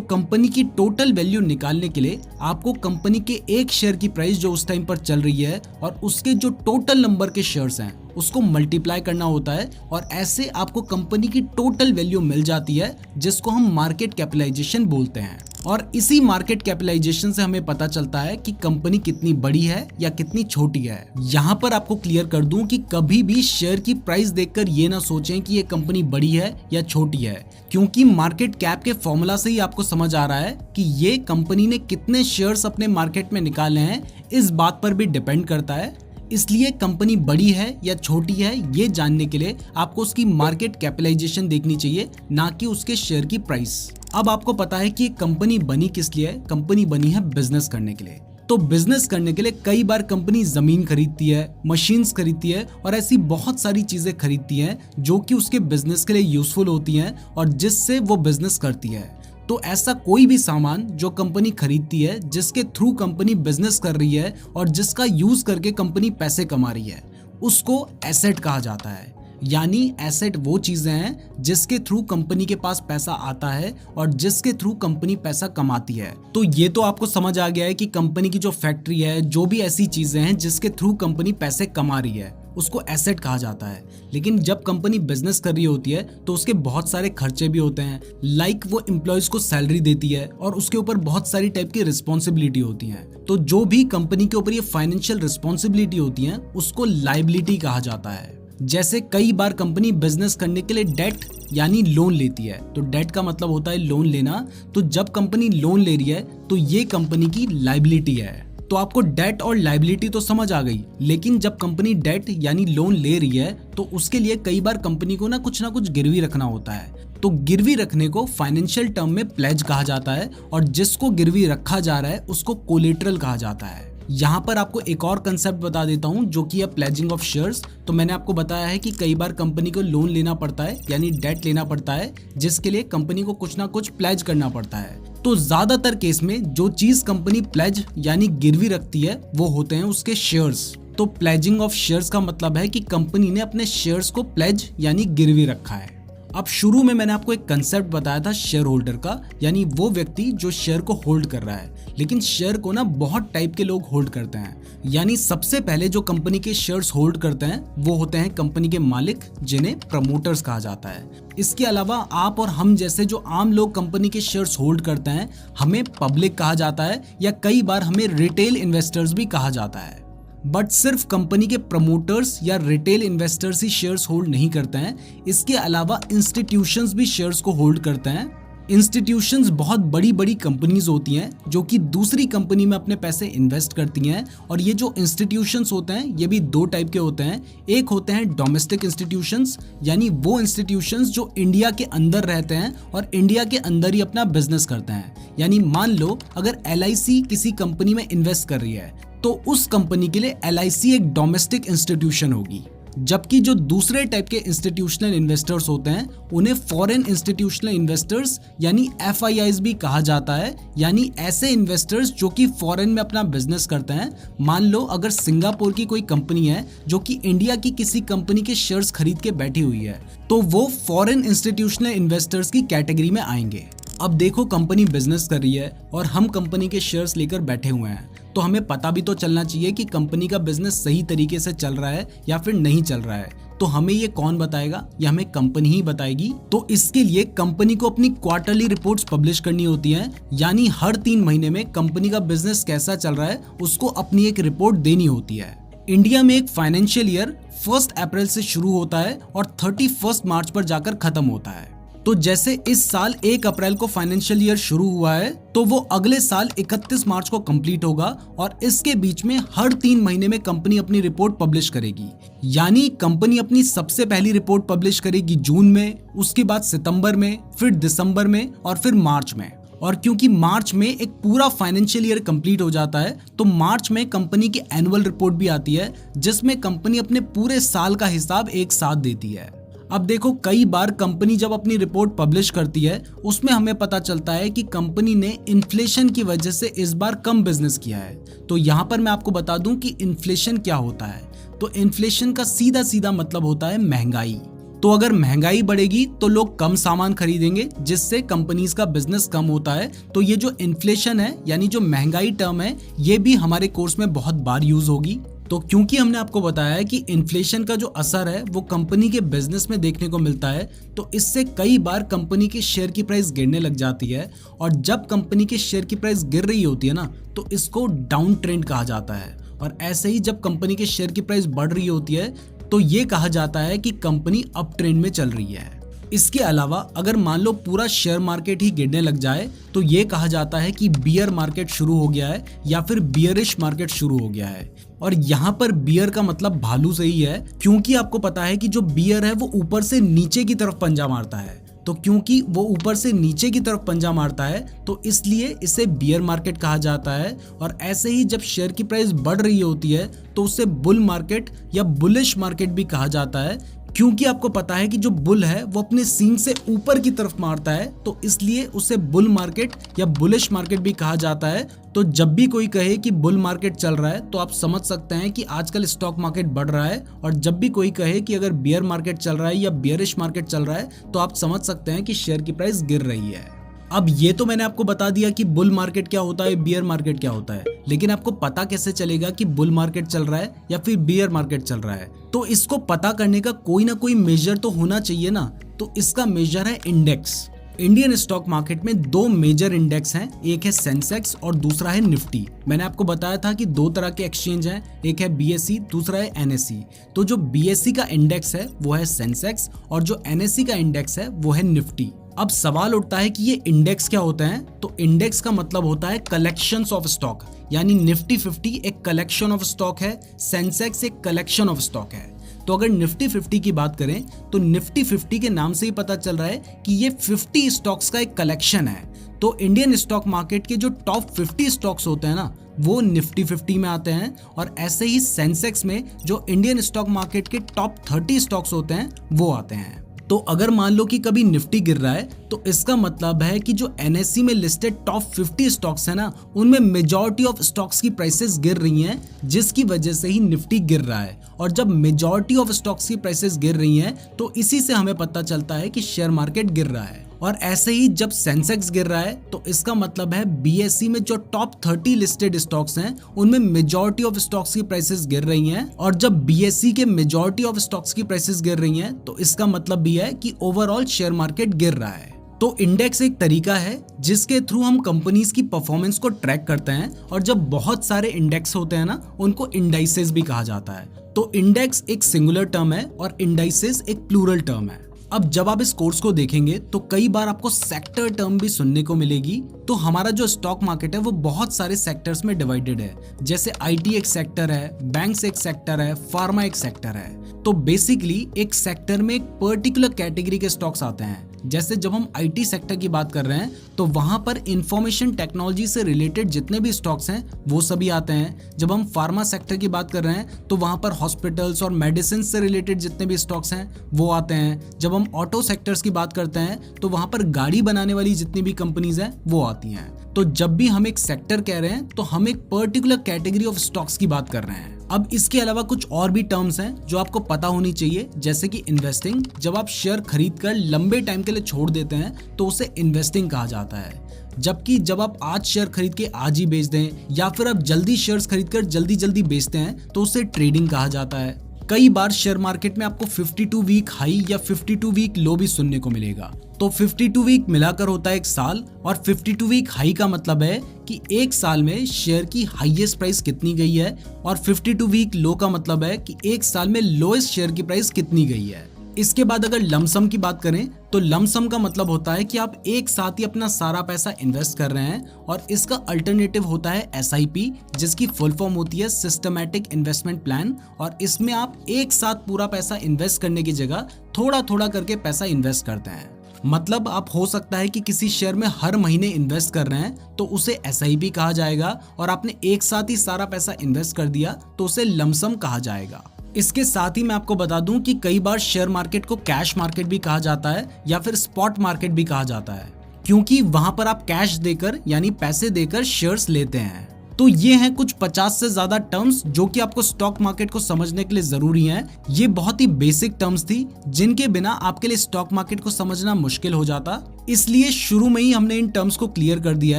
कंपनी की टोटल वैल्यू निकालने के लिए आपको कंपनी के एक शेयर की प्राइस जो उस टाइम पर चल रही है और उसके जो टोटल नंबर के शेयर्स हैं उसको मल्टीप्लाई करना होता है, और ऐसे आपको कंपनी की टोटल वैल्यू मिल जाती है, जिसको हम मार्केट कैपिटलाइजेशन बोलते हैं। और इसी मार्केट कैपिटलाइजेशन से हमें पता चलता है कि कंपनी कितनी बड़ी है या कितनी छोटी है। यहाँ पर आपको क्लियर कर दूं कि कभी भी शेयर की प्राइस देखकर ये ना सोचें कि ये कंपनी बड़ी है या छोटी है, क्योंकि मार्केट कैप के फॉर्मूला से ही आपको समझ आ रहा है कि ये कंपनी ने कितने शेयर्स अपने मार्केट में निकाले हैं, इस बात पर भी डिपेंड करता है। इसलिए कंपनी बड़ी है या छोटी है ये जानने के लिए आपको उसकी मार्केट कैपिटलाइजेशन देखनी चाहिए, ना कि उसके शेयर की प्राइस। अब आपको पता है कि कंपनी बनी किस लिए है। कंपनी बनी है बिजनेस करने के लिए। तो बिजनेस करने के लिए कई बार कंपनी जमीन खरीदती है, मशीन्स खरीदती है और ऐसी बहुत सारी चीजें खरीदती हैं जो कि उसके बिजनेस के लिए यूजफुल होती हैं और जिससे वो बिजनेस करती है। तो ऐसा कोई भी सामान जो कंपनी खरीदती है, जिसके थ्रू कंपनी बिजनेस कर रही है और जिसका यूज करके कंपनी पैसे कमा रही है, उसको एसेट कहा जाता है। यानी एसेट वो चीजें हैं जिसके थ्रू कंपनी के पास पैसा आता है और जिसके थ्रू कंपनी पैसा कमाती है। तो ये तो आपको समझ आ गया है कि कंपनी की जो फैक्ट्री है, जो भी ऐसी चीजें हैं जिसके थ्रू कंपनी पैसे कमा रही है, उसको एसेट कहा जाता है। लेकिन जब कंपनी बिजनेस कर रही होती है तो उसके बहुत सारे खर्चे भी होते हैं, लाइक वो एम्प्लॉयज को सैलरी देती है और उसके ऊपर बहुत सारी टाइप की रिस्पॉन्सिबिलिटी होती है। तो जो भी कंपनी के ऊपर ये फाइनेंशियल रिस्पॉन्सिबिलिटी होती है उसको लायबिलिटी कहा जाता है। जैसे कई बार कंपनी बिजनेस करने के लिए डेट यानी लोन लेती है। तो डेट का मतलब होता है लोन लेना। तो जब कंपनी लोन ले रही है तो ये कंपनी की लायबिलिटी है। तो आपको डेट और लायबिलिटी तो समझ आ गई, लेकिन जब कंपनी डेट यानी लोन ले रही है तो उसके लिए कई बार कंपनी को ना कुछ गिरवी रखना होता है। तो गिरवी रखने को फाइनेंशियल टर्म में प्लेज कहा जाता है और जिसको गिरवी रखा जा रहा है उसको कोलेटरल कहा जाता है। यहाँ पर आपको एक और कंसेप्ट बता देता हूँ जो कि है प्लेजिंग ऑफ शेयर्स। तो मैंने आपको बताया है कि कई बार कंपनी को लोन लेना पड़ता है यानी डेट लेना पड़ता है, जिसके लिए कंपनी को कुछ ना कुछ प्लेज करना पड़ता है। तो ज्यादातर केस में जो चीज कंपनी प्लेज यानी गिरवी रखती है वो होते हैं उसके शेयर्स। तो प्लेजिंग ऑफ शेयर्स का मतलब है कि कंपनी ने अपने शेयर्स को प्लेज यानी गिरवी रखा है। अब शुरू में मैंने आपको एक कंसेप्ट बताया था शेयर होल्डर का, यानी वो व्यक्ति जो शेयर को होल्ड कर रहा है। लेकिन शेयर को ना बहुत टाइप के लोग होल्ड करते हैं। यानी सबसे पहले जो कंपनी के शेयर्स होल्ड करते हैं वो होते हैं कंपनी के मालिक, जिन्हें प्रमोटर्स कहा जाता है। इसके अलावा आप और हम जैसे जो आम लोग कंपनी के शेयर्स होल्ड करते हैं, हमें पब्लिक कहा जाता है या कई बार हमें रिटेल इन्वेस्टर्स भी कहा जाता है। बट सिर्फ कंपनी के प्रमोटर्स या रिटेल इन्वेस्टर्स ही शेयर्स होल्ड नहीं करते हैं, इसके अलावा इंस्टीट्यूशंस भी शेयर्स को होल्ड करते हैं। इंस्टीट्यूशंस बहुत बड़ी बड़ी कंपनीज होती हैं जो कि दूसरी कंपनी में अपने पैसे इन्वेस्ट करती हैं। और ये जो इंस्टीट्यूशंस होते हैं ये भी दो टाइप के होते हैं। एक होते हैं डोमेस्टिक इंस्टीट्यूशंस, यानी वो इंस्टीट्यूशंस जो इंडिया के अंदर रहते हैं और इंडिया के अंदर ही अपना बिजनेस करते हैं। यानी मान लो अगर LIC किसी कंपनी में इन्वेस्ट कर रही है तो उस कंपनी के लिए LIC एक डोमेस्टिक इंस्टीट्यूशन होगी। जबकि जो दूसरे टाइप के इंस्टीट्यूशनल इन्वेस्टर्स होते हैं उन्हें फॉरेन इंस्टीट्यूशनल इन्वेस्टर्स यानी FIIs भी कहा जाता है। यानी ऐसे इन्वेस्टर्स जो कि फॉरेन में अपना बिजनेस करते हैं। मान लो अगर सिंगापुर की कोई कंपनी है जो कि इंडिया की किसी कंपनी के शेयर्स खरीद के बैठी हुई है, तो वो फॉरेन इंस्टीट्यूशनल इन्वेस्टर्स की कैटेगरी में आएंगे। अब देखो कंपनी बिजनेस कर रही है और हम कंपनी के शेयर्स लेकर बैठे हुए हैं, तो हमें पता भी तो चलना चाहिए कि कंपनी का बिजनेस सही तरीके से चल रहा है या फिर नहीं चल रहा है। तो हमें ये कौन बताएगा? ये हमें कंपनी ही बताएगी। तो इसके लिए कंपनी को अपनी क्वार्टरली रिपोर्ट्स पब्लिश करनी होती हैं। यानी हर 3 महीने में कंपनी का बिजनेस कैसा चल रहा है उसको अपनी एक रिपोर्ट देनी होती है। इंडिया में एक फाइनेंशियल ईयर 1 अप्रैल से शुरू होता है और 31 मार्च पर जाकर खत्म होता है। तो जैसे इस साल 1 अप्रैल को फाइनेंशियल ईयर शुरू हुआ है तो वो अगले साल 31 मार्च को कंप्लीट होगा और इसके बीच में हर 3 महीने में कंपनी अपनी रिपोर्ट पब्लिश करेगी। यानी कंपनी अपनी सबसे पहली रिपोर्ट पब्लिश करेगी जून में, उसके बाद सितंबर में, फिर दिसंबर में और फिर मार्च में। और क्योंकि मार्च में एक पूरा फाइनेंशियल ईयर कंप्लीट हो जाता है, तो मार्च में कंपनी की एनुअल रिपोर्ट भी आती है जिसमें कंपनी अपने पूरे साल का हिसाब एक साथ देती है। अब देखो, कई बार कंपनी जब अपनी रिपोर्ट पब्लिश करती है उसमें हमें पता चलता है कि कंपनी ने इन्फ्लेशन की वजह से इस बार कम बिजनेस किया है। तो यहाँ पर मैं आपको बता दूं कि इन्फ्लेशन क्या होता है। तो इन्फ्लेशन का सीधा सीधा मतलब होता है महंगाई। तो अगर महंगाई बढ़ेगी तो लोग कम सामान खरीदेंगे, जिससे कंपनीज का बिजनेस कम होता है। तो ये जो इन्फ्लेशन है यानी जो महंगाई टर्म है, ये भी हमारे कोर्स में बहुत बार यूज होगी। तो क्योंकि हमने आपको बताया है कि इन्फ्लेशन का जो असर है वो कंपनी के बिजनेस में देखने को मिलता है, तो इससे कई बार कंपनी के शेयर की प्राइस गिरने लग जाती है। और जब कंपनी के शेयर की प्राइस गिर रही होती है ना, तो इसको डाउन ट्रेंड कहा जाता है। और ऐसे ही जब कंपनी के शेयर की प्राइस बढ़ रही होती है तो ये कहा जाता है कि कंपनी अप ट्रेंड में चल रही है। इसके अलावा अगर मान लो पूरा शेयर मार्केट ही गिरने लग जाए तो ये कहा जाता है कि बियर मार्केट शुरू हो गया है या फिर बियरिश मार्केट शुरू हो गया है। और यहाँ पर बियर का मतलब भालू से ही है, क्योंकि आपको पता है कि जो बियर है वो ऊपर से नीचे की तरफ पंजा मारता है। तो क्योंकि वो ऊपर से नीचे की तरफ पंजा मारता है तो इसलिए इसे बियर मार्केट कहा जाता है। और ऐसे ही जब शेयर की प्राइस बढ़ रही होती है तो उसे बुल मार्केट या बुलिश मार्केट भी कहा जाता है, क्योंकि आपको पता है कि जो बुल है वो अपने सींग से ऊपर की तरफ मारता है, तो इसलिए उसे बुल मार्केट या बुलिश मार्केट भी कहा जाता है। तो जब भी कोई कहे कि बुल मार्केट चल रहा है तो आप समझ सकते हैं कि आजकल स्टॉक मार्केट बढ़ रहा है। और जब भी कोई कहे कि अगर बियर मार्केट चल रहा है या बियरिश मार्केट चल रहा है तो आप समझ सकते हैं कि शेयर की प्राइस गिर रही है। अब ये तो मैंने आपको बता दिया कि बुल मार्केट क्या होता है, बियर मार्केट क्या होता है, लेकिन आपको पता कैसे चलेगा कि बुल मार्केट चल रहा है या फिर बियर मार्केट चल रहा है? तो इसको पता करने का कोई ना कोई मेजर तो होना चाहिए ना। तो इसका मेजर है इंडेक्स। इंडियन स्टॉक मार्केट में दो मेजर इंडेक्स हैं, एक है सेंसेक्स और दूसरा है निफ्टी। मैंने आपको बताया था कि दो तरह के एक्सचेंज हैं, एक है बीएसई, दूसरा है एनएसई। तो जो बीएसई का इंडेक्स है वो है सेंसेक्स और जो एनएसई का इंडेक्स है वो है निफ्टी। अब सवाल उठता है कि ये इंडेक्स क्या होते हैं? तो इंडेक्स का मतलब होता है कलेक्शंस ऑफ स्टॉक, यानी निफ्टी 50 एक कलेक्शन ऑफ स्टॉक है, सेंसेक्स एक कलेक्शन ऑफ स्टॉक है। तो अगर निफ्टी 50 की बात करें तो निफ्टी 50 के नाम से ही पता चल रहा है कि ये 50 स्टॉक्स का एक कलेक्शन है। तो इंडियन स्टॉक मार्केट के जो टॉप 50 स्टॉक्स होते हैं ना, वो निफ्टी 50 में आते हैं। और ऐसे ही सेंसेक्स में जो इंडियन स्टॉक मार्केट के टॉप 30 स्टॉक्स होते हैं वो आते हैं। तो अगर मान लो कि कभी निफ्टी गिर रहा है तो इसका मतलब है कि जो एनएसई में लिस्टेड टॉप 50 स्टॉक्स है ना, उनमें मेजॉरिटी ऑफ स्टॉक्स की प्राइसेस गिर रही हैं, जिसकी वजह से ही निफ्टी गिर रहा है। और जब मेजॉरिटी ऑफ स्टॉक्स की प्राइसेस गिर रही हैं तो इसी से हमें पता चलता है कि शेयर मार्केट गिर रहा है। और ऐसे ही जब सेंसेक्स गिर रहा है तो इसका मतलब है बीएसई में जो टॉप 30 लिस्टेड स्टॉक्स हैं उनमें मेजॉरिटी ऑफ स्टॉक्स की प्राइसेस गिर रही हैं। और जब बीएसई के मेजॉरिटी ऑफ स्टॉक्स की प्राइसेस गिर रही हैं तो इसका मतलब भी है कि ओवरऑल शेयर मार्केट गिर रहा है। तो इंडेक्स एक तरीका है जिसके थ्रू हम कंपनीज की परफॉर्मेंस को ट्रैक करते हैं। और जब बहुत सारे इंडेक्स होते हैं ना, उनको इंडाइसेस भी कहा जाता है। तो इंडेक्स एक सिंगुलर टर्म है और इंडाइसेस एक प्लूरल टर्म है। अब जब आप इस कोर्स को देखेंगे तो कई बार आपको सेक्टर टर्म भी सुनने को मिलेगी। तो हमारा जो स्टॉक मार्केट है वो बहुत सारे सेक्टर्स में डिवाइडेड है, जैसे आईटी एक सेक्टर है, बैंक्स एक सेक्टर है, फार्मा एक सेक्टर है। तो बेसिकली एक सेक्टर में एक पर्टिकुलर कैटेगरी के स्टॉक्स आते हैं। जैसे जब हम आईटी सेक्टर की बात कर रहे हैं तो वहां पर इंफॉर्मेशन टेक्नोलॉजी से रिलेटेड जितने भी स्टॉक्स हैं वो सभी आते हैं। जब हम फार्मा सेक्टर की बात कर रहे हैं तो वहां पर हॉस्पिटल्स और मेडिसिन से रिलेटेड जितने भी स्टॉक्स हैं वो आते हैं। जब हम ऑटो सेक्टर्स की बात करते हैं तो वहां पर गाड़ी बनाने वाली जितनी भी कंपनीज हैं वो आती हैं। तो जब भी हम एक सेक्टर कह रहे हैं तो हम एक पर्टिकुलर कैटेगरी ऑफ स्टॉक्स की बात कर रहे हैं। अब इसके अलावा कुछ और भी टर्म्स हैं जो आपको पता होनी चाहिए, जैसे कि इन्वेस्टिंग। जब आप शेयर खरीदकर लंबे टाइम के लिए छोड़ देते हैं तो उसे इन्वेस्टिंग कहा जाता है। जबकि जब आप आज शेयर खरीद के आज ही बेच दें या फिर आप जल्दी शेयर्स खरीदकर जल्दी जल्दी बेचते हैं तो उसे ट्रेडिंग कहा जाता है। कई बार शेयर मार्केट में आपको 52 वीक हाई या 52 वीक लो भी सुनने को मिलेगा। तो 52 वीक मिलाकर होता है एक साल, और 52 वीक हाई का मतलब है कि एक साल में शेयर की हाईएस्ट प्राइस कितनी गई है, और 52 वीक लो का मतलब है कि एक साल में लोएस्ट शेयर की प्राइस कितनी गई है। इसके बाद अगर लमसम की बात करें तो लमसम का मतलब होता है कि आप एक साथ ही अपना सारा पैसा इन्वेस्ट कर रहे हैं, और इसका अल्टरनेटिव होता है SIP, जिसकी फुल फॉर्म होती है सिस्टमैटिक इन्वेस्टमेंट प्लान। और इसमें आप एक साथ पूरा पैसा इन्वेस्ट करने की जगह थोड़ा थोड़ा करके पैसा इन्वेस्ट करते हैं। मतलब आप हो सकता है कि किसी शेयर में हर महीने इन्वेस्ट कर रहे हैं तो उसे SIP कहा जाएगा, और आपने एक साथ ही सारा पैसा इन्वेस्ट कर दिया तो उसे लमसम कहा जाएगा। इसके साथ ही मैं आपको बता दूं कि कई बार शेयर मार्केट को कैश मार्केट भी कहा जाता है या फिर स्पॉट मार्केट भी कहा जाता है, क्योंकि वहां पर आप कैश देकर यानी पैसे देकर शेयर्स लेते हैं। तो ये हैं कुछ 50 से ज्यादा टर्म्स जो कि आपको स्टॉक मार्केट को समझने के लिए जरूरी हैं। ये बहुत ही बेसिक टर्म्स थी जिनके बिना आपके लिए स्टॉक मार्केट को समझना मुश्किल हो जाता, इसलिए शुरू में ही हमने इन टर्म्स को क्लियर कर दिया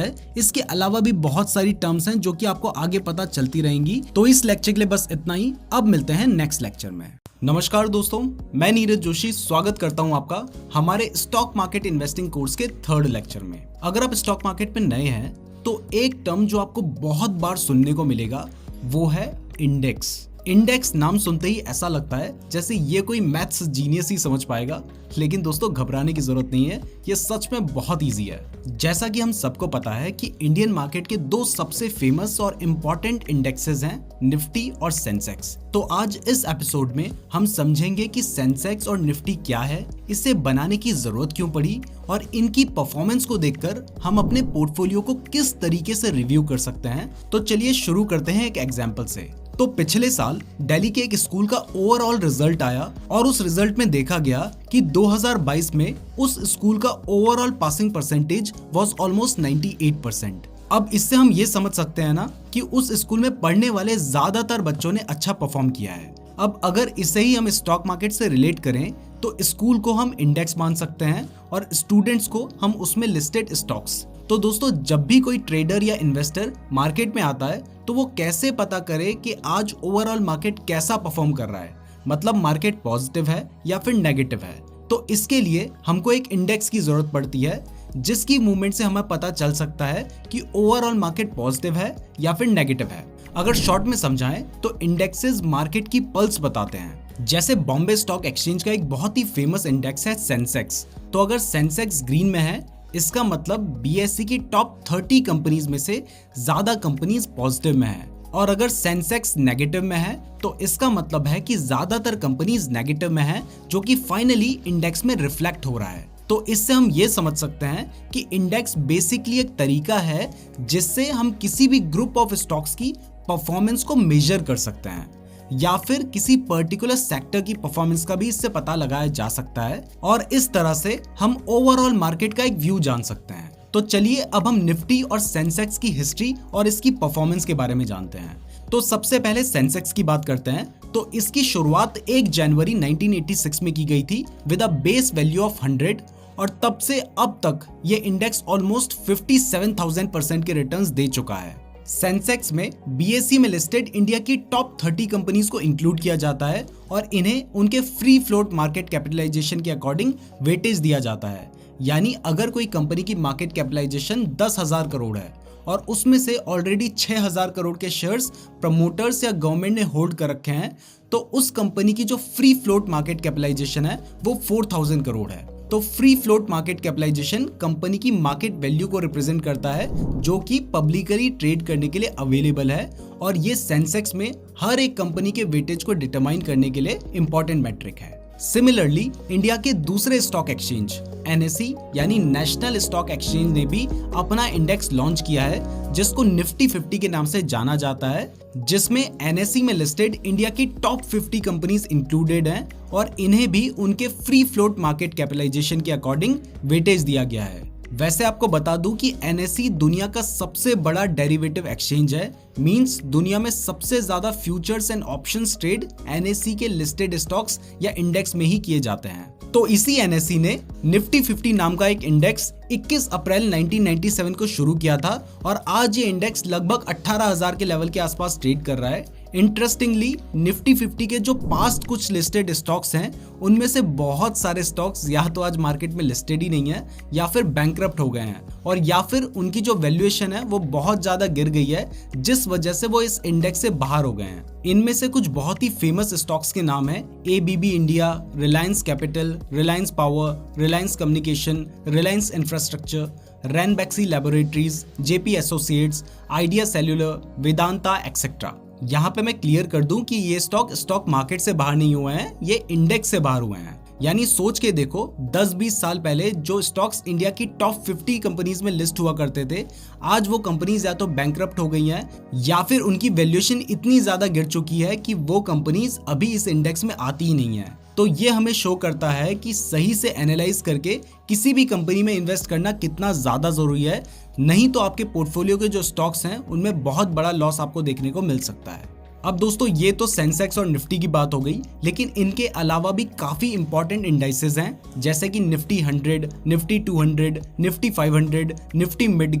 है। इसके अलावा भी बहुत सारी टर्म्स हैं जो कि आपको आगे पता चलती रहेंगी। तो इस लेक्चर के लिए बस इतना ही, अब मिलते हैं नेक्स्ट लेक्चर में। नमस्कार दोस्तों, मैं नीरज जोशी स्वागत करता हूं आपका हमारे स्टॉक मार्केट इन्वेस्टिंग कोर्स के 3rd लेक्चर में। अगर आप स्टॉक मार्केट में नए हैं तो एक टर्म जो आपको बहुत बार सुनने को मिलेगा वो है इंडेक्स। इंडेक्स नाम सुनते ही ऐसा लगता है जैसे ये कोई मैथ्स जीनियस ही समझ पाएगा, लेकिन दोस्तों घबराने की जरूरत नहीं है, ये सच में बहुत इजी है। जैसा कि हम सबको पता है कि इंडियन मार्केट के 2 सबसे फेमस और इम्पोर्टेंट इंडेक्सेस हैं, निफ्टी और सेंसेक्स। तो आज इस एपिसोड में हम समझेंगे कि सेंसेक्स और निफ्टी क्या है, इसे बनाने की जरूरत क्यों पड़ी, और इनकी परफॉर्मेंस को देखकर हम अपने पोर्टफोलियो को किस तरीके से रिव्यू कर सकते हैं। तो चलिए शुरू करते हैं एक एग्जाम्पल से। तो पिछले साल दिल्ली के एक स्कूल का ओवरऑल रिजल्ट आया और उस रिजल्ट में देखा गया कि 2022 में उस स्कूल का overall passing percentage was almost 98%। अब इससे हम ये समझ सकते हैं ना कि उस स्कूल में पढ़ने वाले ज्यादातर बच्चों ने अच्छा परफॉर्म किया है। अब अगर इसे ही हम स्टॉक मार्केट से रिलेट करें तो स्कूल को हम इंडेक्स मान सकते हैं और स्टूडेंट्स को हम उसमें लिस्टेड स्टॉक्स। तो दोस्तों जब भी कोई ट्रेडर या इन्वेस्टर मार्केट में आता है तो वो कैसे पता करे कि आज ओवरऑल मार्केट कैसा परफॉर्म कर रहा है, मतलब मार्केट पॉजिटिव है या फिर नेगेटिव है। तो इसके लिए हमको एक इंडेक्स की जरूरत पड़ती है जिसकी मूवमेंट से हमें पता चल सकता है कि ओवरऑल मार्केट पॉजिटिव है या फिर नेगेटिव है। अगर शॉर्ट में समझाएं तो इंडेक्सेस मार्केट की पल्स बताते हैं। जैसे बॉम्बे स्टॉक एक्सचेंज का एक बहुत ही फेमस इंडेक्स है सेंसेक्स। तो अगर सेंसेक्स ग्रीन में है इसका मतलब BSE की टॉप 30 कंपनीज में से ज्यादा कंपनीज पॉजिटिव में है, और अगर सेंसेक्स नेगेटिव में है तो इसका मतलब है कि ज्यादातर कंपनीज नेगेटिव में है, जो कि फाइनली इंडेक्स में रिफ्लेक्ट हो रहा है। तो इससे हम ये समझ सकते हैं कि इंडेक्स बेसिकली एक तरीका है जिससे हम किसी भी ग्रुप ऑफ स्टॉक्स की परफॉर्मेंस को मेजर कर सकते हैं, या फिर किसी पर्टिकुलर सेक्टर की परफॉर्मेंस का भी इससे पता लगाया जा सकता है, और इस तरह से हम ओवरऑल मार्केट का एक व्यू जान सकते हैं। तो चलिए अब हम निफ्टी और सेंसेक्स की हिस्ट्री और इसकी परफॉर्मेंस के बारे में जानते हैं। तो सबसे पहले सेंसेक्स की बात करते हैं। तो इसकी शुरुआत 1 जनवरी 1986 में की गई थी with a base value of 100, और तब से अब तक ये इंडेक्स ऑलमोस्ट 57,000% के रिटर्न्स दे चुका है। सेंसेक्स में BSE में लिस्टेड इंडिया की टॉप 30 कंपनीज को इंक्लूड किया जाता है और इन्हें उनके फ्री फ्लोट मार्केट कैपिटलाइजेशन के अकॉर्डिंग वेटेज दिया जाता है। यानी अगर कोई कंपनी की मार्केट कैपिटलाइजेशन 10,000 करोड़ है और उसमें से ऑलरेडी 6,000 करोड़ के शेयर्स प्रमोटर्स या गवर्नमेंट ने होल्ड कर रखे हैं, तो उस कंपनी की जो फ्री फ्लोट मार्केट कैपिटलाइजेशन है वो 4,000 करोड़ है। तो free float market capitalization company की मार्केट वैल्यू को रिप्रेजेंट करता है जो कि पब्लिकली ट्रेड करने के लिए अवेलेबल है, और ये सेंसेक्स में हर एक कंपनी के वेटेज को डिटरमाइन करने के लिए इंपॉर्टेंट मैट्रिक है। सिमिलरली इंडिया के दूसरे स्टॉक एक्सचेंज NSE यानी नेशनल स्टॉक एक्सचेंज ने भी अपना इंडेक्स लॉन्च किया है जिसको निफ्टी 50 के नाम से जाना जाता है, जिसमें NSE में लिस्टेड इंडिया की टॉप 50 कंपनीज इंक्लूडेड हैं और इन्हें भी उनके फ्री फ्लोट मार्केट कैपिटलाइजेशन के अकॉर्डिंग वेटेज दिया गया है। वैसे आपको बता दूं कि NSE दुनिया का सबसे बड़ा डेरिवेटिव एक्सचेंज है, मींस दुनिया में सबसे ज्यादा futures and options trade NSE के लिस्टेड स्टॉक्स या इंडेक्स में ही किए जाते हैं। तो इसी NSE ने निफ्टी 50 नाम का एक इंडेक्स 21 अप्रैल 1997 को शुरू किया था और आज ये इंडेक्स लगभग 18,000 के लेवल के आसपास ट्रेड कर रहा है। इंटरेस्टिंगली निफ्टी 50 के जो पास्ट कुछ लिस्टेड स्टॉक्स हैं उनमें से बहुत सारे स्टॉक्स या तो आज मार्केट में लिस्टेड ही नहीं है या फिर बैंकरप्ट हो गए हैं, और या फिर उनकी जो वैल्यूएशन है वो बहुत ज्यादा गिर गई है जिस वजह से वो इस इंडेक्स से बाहर हो गए हैं। इनमें से कुछ बहुत ही फेमस स्टॉक्स के नाम है ABB India, Reliance capital, Reliance power, Reliance communication, Reliance infrastructure, Ranbaxy laboratories, JP associates, idea cellular, Vedanta etcetera. यहाँ पे मैं क्लियर कर दूं कि ये स्टॉक मार्केट से बाहर नहीं हुए हैं, ये इंडेक्स से बाहर हुए हैं। यानी सोच के देखो 10-20 साल पहले जो स्टॉक्स इंडिया की टॉप 50 कंपनीज में लिस्ट हुआ करते थे, आज वो कंपनीज या तो बैंकरप्ट हो गई हैं या फिर उनकी वैल्यूएशन इतनी ज्यादा गिर चुकी है कि वो कंपनीज अभी इस इंडेक्स में आती ही नहीं है। तो ये हमें शो करता है कि सही से एनालाइज करके किसी भी कंपनी में इन्वेस्ट करना कितना ज्यादा जरूरी है, नहीं तो आपके पोर्टफोलियो के जो स्टॉक्स हैं उनमें बहुत बड़ा लॉस आपको देखने को मिल सकता है। अब दोस्तों ये तो सेंसेक्स और निफ्टी की बात हो गई, लेकिन इनके अलावा भी काफी इंपॉर्टेंट इंडाइसेस हैं जैसे कि Nifty 100, Nifty 200, Nifty 500, Nifty mid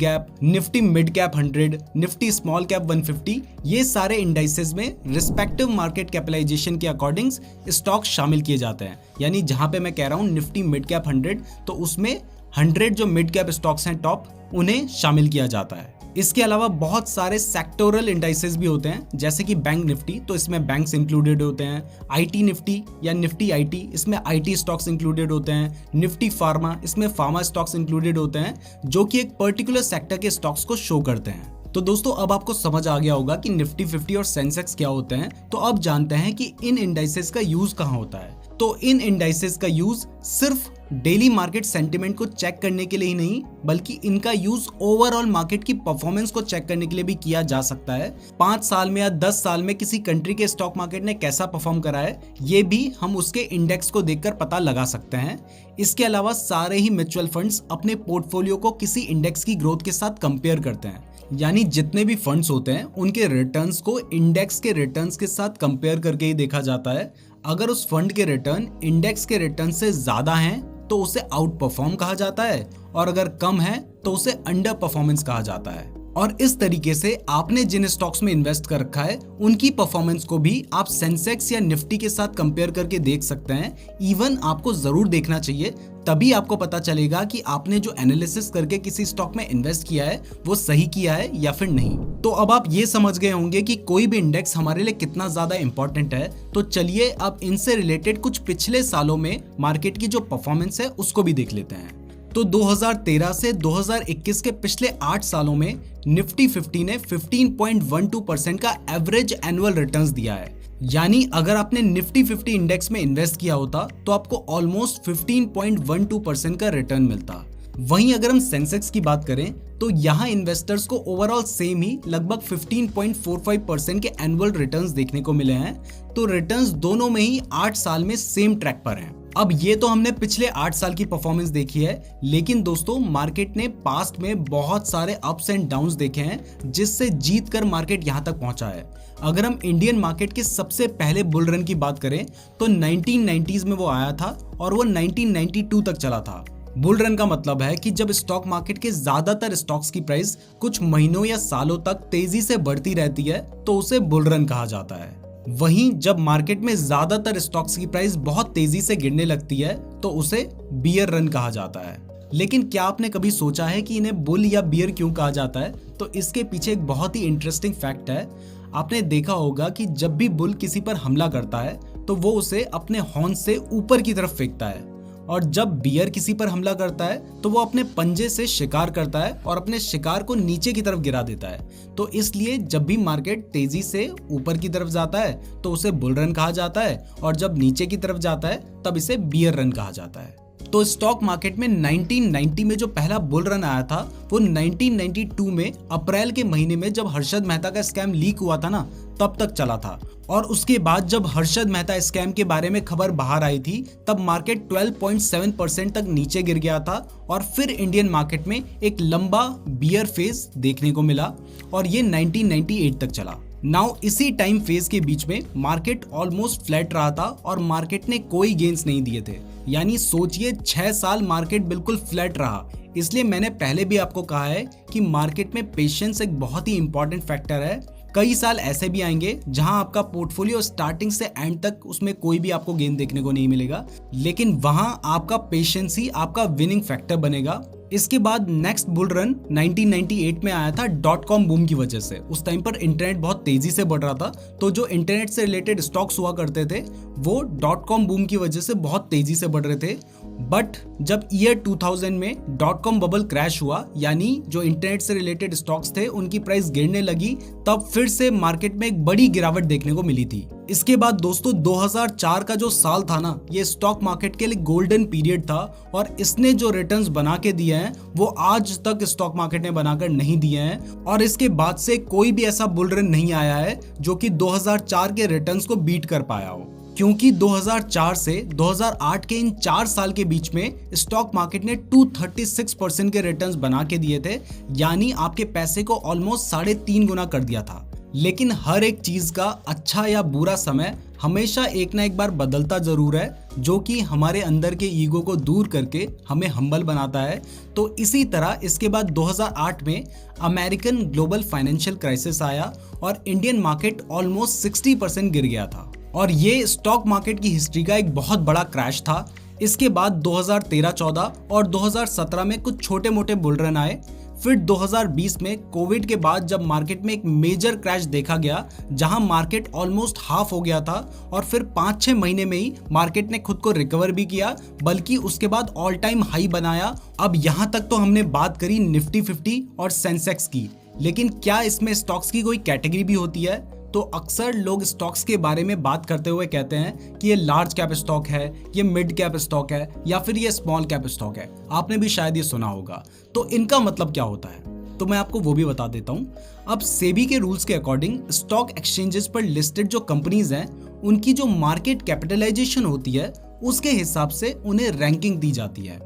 cap 100, Nifty small cap 150। ये सारे इंडाइसेस में रिस्पेक्टिव मार्केट कैपिटलाइजेशन के अकॉर्डिंग स्टॉक शामिल किए जाते हैं। यानी जहां पे मैं कह रहा हूं निफ्टी मिड कैप 100, तो उसमें 100 जो मिड कैप स्टॉक्स हैं टॉप, उन्हें शामिल किया जाता है। इसके अलावा बहुत सारे सेक्टोरल इंडाइसेस भी होते हैं जैसे कि बैंक निफ्टी, तो इसमें बैंक्स इंक्लूडेड होते हैं। आईटी निफ्टी या निफ्टी आईटी, इसमें आईटी स्टॉक्स इंक्लूडेड होते हैं। निफ्टी फार्मा, इसमें फार्मा स्टॉक्स इंक्लूडेड होते हैं जो कि एक पर्टिकुलर सेक्टर के स्टॉक्स को शो करते हैं। तो दोस्तों अब आपको समझ आ गया होगा कि निफ्टी 50 और सेंसेक्स क्या होते हैं। तो अब जानते हैं कि इन इंडाइसेस का यूज कहाँ होता है। तो इन इंडाइसेस का यूज सिर्फ डेली मार्केट सेंटिमेंट को चेक करने के लिए ही नहीं, बल्कि इनका यूज ओवरऑल मार्केट की परफॉर्मेंस को चेक करने के लिए भी किया जा सकता है। 5 साल में या 10 साल में किसी कंट्री के स्टॉक मार्केट ने कैसा परफॉर्म करा है, ये भी हम उसके इंडेक्स को देखकर पता लगा सकते हैं। इसके अलावा सारे ही म्यूचुअल फंड्स अपने पोर्टफोलियो को किसी इंडेक्स की ग्रोथ के साथ कंपेयर करते हैं। यानी जितने भी फंड्स होते हैं उनके रिटर्न्स को इंडेक्स के रिटर्न्स के साथ कंपेयर करके ही देखा जाता है। अगर उस फंड के रिटर्न इंडेक्स के रिटर्न से ज्यादा हैं तो उसे आउट परफॉर्म कहा जाता है, और अगर कम है तो उसे अंडर परफॉर्मेंस कहा जाता है। और इस तरीके से आपने जिन स्टॉक्स में इन्वेस्ट कर रखा है उनकी परफॉर्मेंस को भी आप सेंसेक्स या निफ्टी के साथ कंपेयर करके देख सकते हैं। इवन आपको जरूर देखना चाहिए, तभी आपको पता चलेगा कि आपने जो एनालिसिस करके किसी स्टॉक में इन्वेस्ट किया है वो सही किया है या फिर नहीं। तो अब आप ये समझ गए होंगे कि कोई भी इंडेक्स हमारे लिए कितना ज्यादा इंपॉर्टेंट है। तो चलिए अब इनसे रिलेटेड कुछ पिछले सालों में मार्केट की जो परफॉर्मेंस है उसको भी देख लेते हैं। तो 2013 से 2021 के पिछले 8 सालों में निफ्टी 50 ने 15.12% का एवरेज एनुअल रिटर्न्स दिया है। यानी अगर आपने निफ्टी 50 इंडेक्स में इन्वेस्ट किया होता तो आपको ऑलमोस्ट 15.12% का रिटर्न मिलता। वहीं अगर हम सेंसेक्स की बात करें तो यहाँ इन्वेस्टर्स को ओवरऑल सेम ही लगभग 15.45% के एनुअल रिटर्न्स देखने को मिले हैं। तो रिटर्न्स दोनों में ही 8 साल में सेम ट्रैक पर हैं। अब ये तो हमने पिछले 8 साल की परफॉर्मेंस देखी है, लेकिन दोस्तों मार्केट ने पास्ट में बहुत सारे अप्स एंड डाउन्स देखे हैं जिससे जीत कर मार्केट यहाँ तक पहुंचा है। अगर हम इंडियन मार्केट के सबसे पहले बुल रन की बात करें तो 1990s में वो आया था और वो 1992 तक चला था। बुल रन का मतलब है कि जब स्टॉक मार्केट के ज्यादातर स्टॉक्स की प्राइस कुछ महीनों या सालों तक तेजी से बढ़ती रहती है तो उसे बुल रन कहा जाता है। वहीं जब मार्केट में ज्यादातर स्टॉक्स की प्राइस बहुत तेजी से गिरने लगती है तो उसे बियर रन कहा जाता है। लेकिन क्या आपने कभी सोचा है कि इन्हें बुल या बियर क्यों कहा जाता है? तो इसके पीछे एक बहुत ही इंटरेस्टिंग फैक्ट है। आपने देखा होगा कि जब भी बुल किसी पर हमला करता है तो वो उसे अपने हॉर्न से ऊपर की तरफ फेंकता है, और जब बियर किसी पर हमला करता है तो वो अपने पंजे से शिकार करता है और अपने शिकार को नीचे की तरफ गिरा देता है। तो इसलिए जब भी मार्केट तेजी से ऊपर की तरफ जाता है तो उसे बुल रन कहा जाता है, और जब नीचे की तरफ जाता है तब इसे बियर रन कहा जाता है। तो स्टॉक मार्केट में 1990 में जो पहला बुल रन आया था वो 1992 में अप्रैल के महीने में जब हर्षद मेहता का स्कैम लीक हुआ था ना, तब तक चला था। और उसके बाद जब हर्षद मेहता स्कैम के बारे में खबर बाहर आई थी तब मार्केट 12.7% तक नीचे गिर गया था, और फिर इंडियन मार्केट में एक लंबा बियर फेज देखने को मिला और ये 1998 तक चला। नाउ इसी टाइम फेज के बीच में मार्केट ऑलमोस्ट फ्लैट रहा था और मार्केट ने कोई गेन्स नहीं दिए थे। यानी सोचिए 6 साल मार्केट बिल्कुल फ्लैट रहा। इसलिए मैंने पहले भी आपको कहा है कि मार्केट में पेशेंस एक बहुत ही इंपॉर्टेंट फैक्टर है। कई साल ऐसे भी आएंगे जहां आपका पोर्टफोलियो स्टार्टिंग से एंड तक उसमें कोई भी आपको गेन देखने को नहीं मिलेगा, लेकिन वहां आपका पेशेंस ही आपका विनिंग फैक्टर बनेगा। इसके बाद नेक्स्ट बुल रन 1998 में आया था .com बूम की वजह से। उस टाइम पर इंटरनेट बहुत तेजी से बढ़ रहा था, तो जो इंटरनेट से रिलेटेड स्टॉक्स हुआ करते थे वो .com बूम की वजह से बहुत तेजी से बढ़ रहे थे। बट जब ईयर 2000 में .com बबल क्रैश हुआ, यानी जो इंटरनेट से रिलेटेड स्टॉक्स थे उनकी प्राइस गिरने लगी, तब फिर से मार्केट में एक बड़ी गिरावट देखने को मिली थी। इसके बाद दोस्तों 2004 का जो साल था ना, ये स्टॉक मार्केट के लिए गोल्डन पीरियड था और इसने जो रिटर्न्स बना के दिए हैं वो आज तक स्टॉक मार्केट ने बनाकर नहीं दिए हैं। और इसके बाद से कोई भी ऐसा बुल रन नहीं आया है जो कि 2004 के रिटर्न्स को बीट कर पाया हो, क्योंकि 2004 से 2008 के इन 4 साल के बीच में स्टॉक मार्केट ने 236% के रिटर्न्स बना के दिए थे, यानी आपके पैसे को ऑलमोस्ट 3.5 गुना कर दिया था। लेकिन हर एक चीज का अच्छा या बुरा समय हमेशा एक ना एक बार बदलता जरूर है, जो कि हमारे अंदर के ईगो को दूर करके हमें हम्बल बनाता है। तो इसी तरह इसके बाद 2008 में अमेरिकन ग्लोबल फाइनेंशियल क्राइसिस आया और इंडियन मार्केट ऑलमोस्ट 60% गिर गया था और ये स्टॉक मार्केट की हिस्ट्री का एक बहुत बड़ा क्रैश था। इसके बाद 2013-14 और 2017 में कुछ छोटे मोटे बुल रन आए। फिर 2020 में कोविड के बाद जब मार्केट में एक मेजर क्रैश देखा गया, जहां मार्केट ऑलमोस्ट हाफ हो गया था और फिर 5-6 महीने में ही मार्केट ने खुद को रिकवर भी किया, बल्कि उसके बाद ऑल टाइम हाई बनाया। अब यहां तक तो हमने बात करी निफ्टी 50 और सेंसेक्स की, लेकिन क्या इसमें स्टॉक्स की कोई कैटेगरी भी होती है? तो अक्सर लोग स्टॉक्स के बारे में बात करते हुए कहते हैं कि ये लार्ज कैप स्टॉक है, ये मिड कैप स्टॉक है या फिर ये स्मॉल कैप स्टॉक है। आपने भी शायद ये सुना होगा। तो इनका मतलब क्या होता है, तो मैं आपको वो भी बता देता हूँ। अब सेबी के रूल्स के अकॉर्डिंग स्टॉक एक्सचेंजेस पर लिस्टेड जो कंपनीज हैं, उनकी जो मार्केट कैपिटलाइजेशन होती है उसके हिसाब से उन्हें रैंकिंग दी जाती है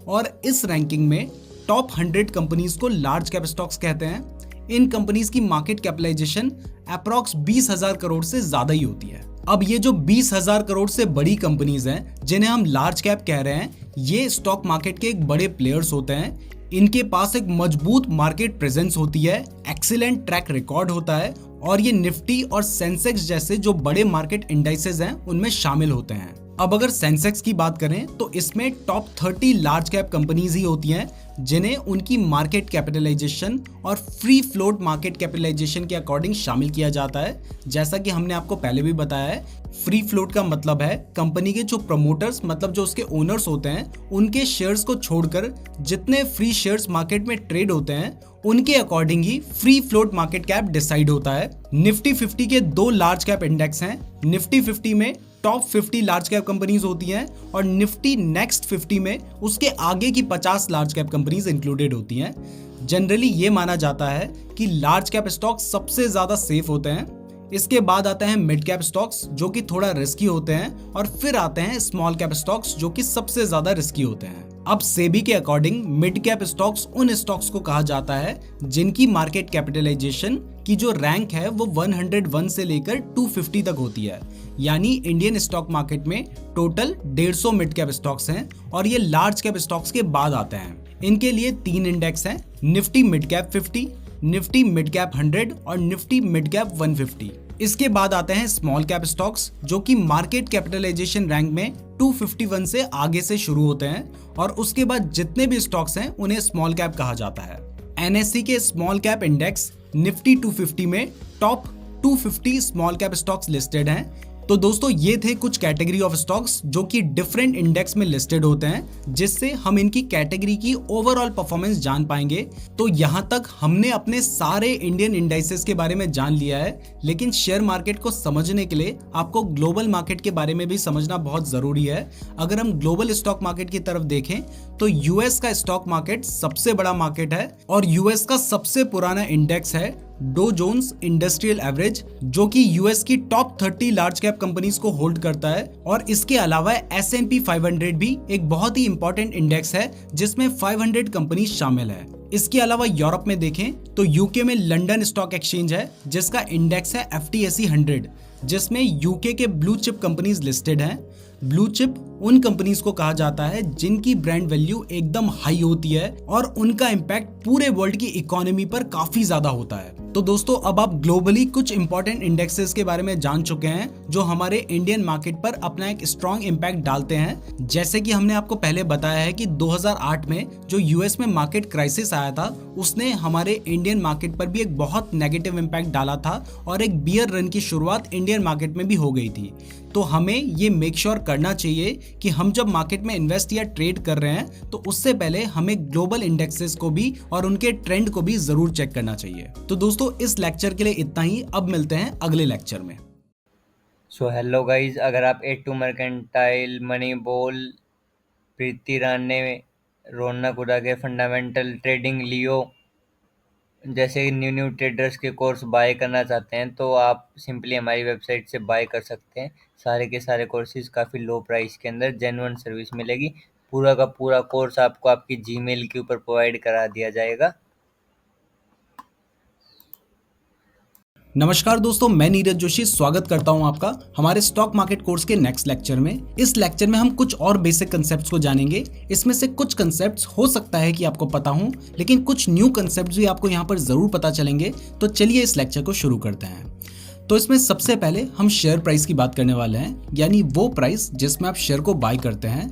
और इस रैंकिंग में टॉप 100 कंपनीज को लार्ज कैप स्टॉक्स कहते हैं। इन कंपनीज की मार्केट कैपिटलाइजेशन अप्रॉक्स 20,000 करोड़ से ज्यादा ही होती है। अब ये जो 20,000 करोड़ से बड़ी कंपनीज हैं, जिन्हें हम लार्ज कैप कह रहे हैं, ये स्टॉक मार्केट के एक बड़े प्लेयर्स होते हैं। इनके पास एक मजबूत मार्केट प्रेजेंस होती है, एक्सीलेंट ट्रैक रिकॉर्ड होता है और ये निफ्टी और सेंसेक्स जैसे जो बड़े मार्केट इंडाइसेस हैं उनमें शामिल होते हैं। अब अगर सेंसेक्स की बात करें तो इसमें टॉप 30 लार्ज कैप कंपनीज ही होती हैं, जिन्हें उनकी मार्केट कैपिटलाइजेशन और फ्री फ्लोट मार्केट कैपिटलाइजेशन के अकॉर्डिंग शामिल किया जाता है। जैसा कि हमने आपको पहले भी बताया है, फ्री फ्लोट का मतलब है कंपनी के जो प्रमोटर्स, मतलब जो उसके ओनर्स होते हैं, उनके शेयर्स को छोड़कर जितने फ्री शेयर्स मार्केट में ट्रेड होते हैं उनके अकॉर्डिंग ही free float market cap decide होता है। निफ्टी 50 के 2 लार्ज कैप इंडेक्स हैं। निफ्टी 50 में टॉप 50 लार्ज कैप कंपनीज होती हैं और निफ्टी नेक्स्ट 50 में उसके आगे की 50 लार्ज कैप कंपनीज इंक्लूडेड होती हैं। जनरली ये माना जाता है कि लार्ज कैप स्टॉक सबसे ज्यादा सेफ होते हैं। इसके बाद आते हैं मिड कैप स्टॉक्स, जो कि थोड़ा रिस्की होते हैं, और फिर आते हैं स्मॉल कैप स्टॉक्स, जो कि सबसे ज्यादा रिस्की होते हैं। अब सेबी के अकॉर्डिंग मिड कैप स्टॉक्स उन स्टॉक्स को कहा जाता है जिनकी मार्केट कैपिटलाइजेशन की जो रैंक है वो 101 से लेकर 250 तक होती है। यानी इंडियन स्टॉक मार्केट में टोटल 150 मिड कैप स्टॉक्स हैं और ये लार्ज कैप स्टॉक्स के बाद आते हैं। इनके लिए 3 इंडेक्स हैं, Nifty mid cap 50, Nifty mid cap 100 और निफ्टी मिड कैप 150। इसके बाद आते हैं स्मॉल कैप स्टॉक्स, जो कि मार्केट कैपिटलाइजेशन रैंक में 251 से आगे से शुरू होते हैं और उसके बाद जितने भी स्टॉक्स हैं उन्हें स्मॉल कैप कहा जाता है। एनएससी के स्मॉल कैप इंडेक्स निफ्टी 250 में top 250 small cap stocks listed हैं। तो दोस्तों ये थे कुछ कैटेगरी ऑफ स्टॉक्स जो कि डिफरेंट इंडेक्स में लिस्टेड होते हैं, जिससे हम इनकी कैटेगरी की ओवरऑल परफॉर्मेंस जान पाएंगे। तो यहाँ तक हमने अपने सारे इंडियन इंडाइसेस के बारे में जान लिया है, लेकिन शेयर मार्केट को समझने के लिए आपको ग्लोबल मार्केट के बारे में भी समझना बहुत जरूरी है। अगर हम ग्लोबल स्टॉक मार्केट की तरफ देखें तो यूएस का स्टॉक मार्केट सबसे बड़ा मार्केट है और यूएस का सबसे पुराना इंडेक्स है डो जोन्स इंडस्ट्रियल एवरेज, जो कि यूएस की टॉप 30 लार्ज कैप कंपनीज को होल्ड करता है। और इसके अलावा S&P 500 भी एक बहुत ही इंपॉर्टेंट इंडेक्स है जिसमें 500 कंपनीज शामिल है। इसके अलावा यूरोप में देखें तो यूके में लंदन स्टॉक एक्सचेंज है जिसका इंडेक्स है FTSE 100, जिसमें यूके के ब्लू चिप कंपनीज लिस्टेड हैं। ब्लू चिप उन कंपनीज को कहा जाता है जिनकी ब्रांड वैल्यू एकदम हाई होती है और उनका इम्पैक्ट पूरे वर्ल्ड की इकोनॉमी पर काफी ज्यादा होता है। तो दोस्तों अब आप ग्लोबली कुछ इंपॉर्टेंट इंडेक्सेस के बारे में जान चुके हैं जो हमारे इंडियन मार्केट पर अपना एक स्ट्रॉन्ग इम्पैक्ट डालते हैं। जैसे कि हमने आपको पहले बताया है कि 2008 में जो यूएस में मार्केट क्राइसिस आया था उसने हमारे इंडियन मार्केट पर भी एक बहुत नेगेटिव इम्पैक्ट डाला था और एक बियर रन की शुरुआत इंडियन मार्केट में भी हो गई थी। तो हमें ये मेक श्योर करना चाहिए कि हम जब मार्केट में इन्वेस्ट या ट्रेड कर रहे हैं तो उससे पहले हमें ग्लोबल इंडेक्सेस को भी और उनके ट्रेंड को भी जरूर चेक करना चाहिए। तो दोस्तों इस लेक्चर के लिए इतना ही, अब मिलते हैं अगले लेक्चर में। सो हेलो गाइज, अगर आप A2 मर्केंटाइल, मनी बॉल, प्रीति राणे, रौनक उड़ा के फंडामेंटल ट्रेडिंग, लियो जैसे न्यू ट्रेडर्स के कोर्स बाय करना चाहते हैं तो आप सिंपली हमारी वेबसाइट से बाय कर सकते हैं। सारे के सारे कोर्सेज काफ़ी लो प्राइस के अंदर जेन्युइन सर्विस मिलेगी। पूरा का पूरा कोर्स आपको आपकी जीमेल के ऊपर प्रोवाइड करा दिया जाएगा। नमस्कार दोस्तों, मैं नीरज जोशी स्वागत करता हूं आपका हमारे स्टॉक मार्केट कोर्स के नेक्स्ट लेक्चर में। इस लेक्चर में हम कुछ और बेसिक कंसेप्ट्स को जानेंगे। इसमें से कुछ कंसेप्ट्स हो सकता है कि आपको पता हो, लेकिन कुछ न्यू कंसेप्ट्स भी आपको यहां पर जरूर पता चलेंगे। तो चलिए इस लेक्चर को शुरू करते हैं। तो इसमें सबसे पहले हम शेयर प्राइस की बात करने वाले हैं, यानी वो प्राइस जिसमें आप शेयर को बाय करते हैं।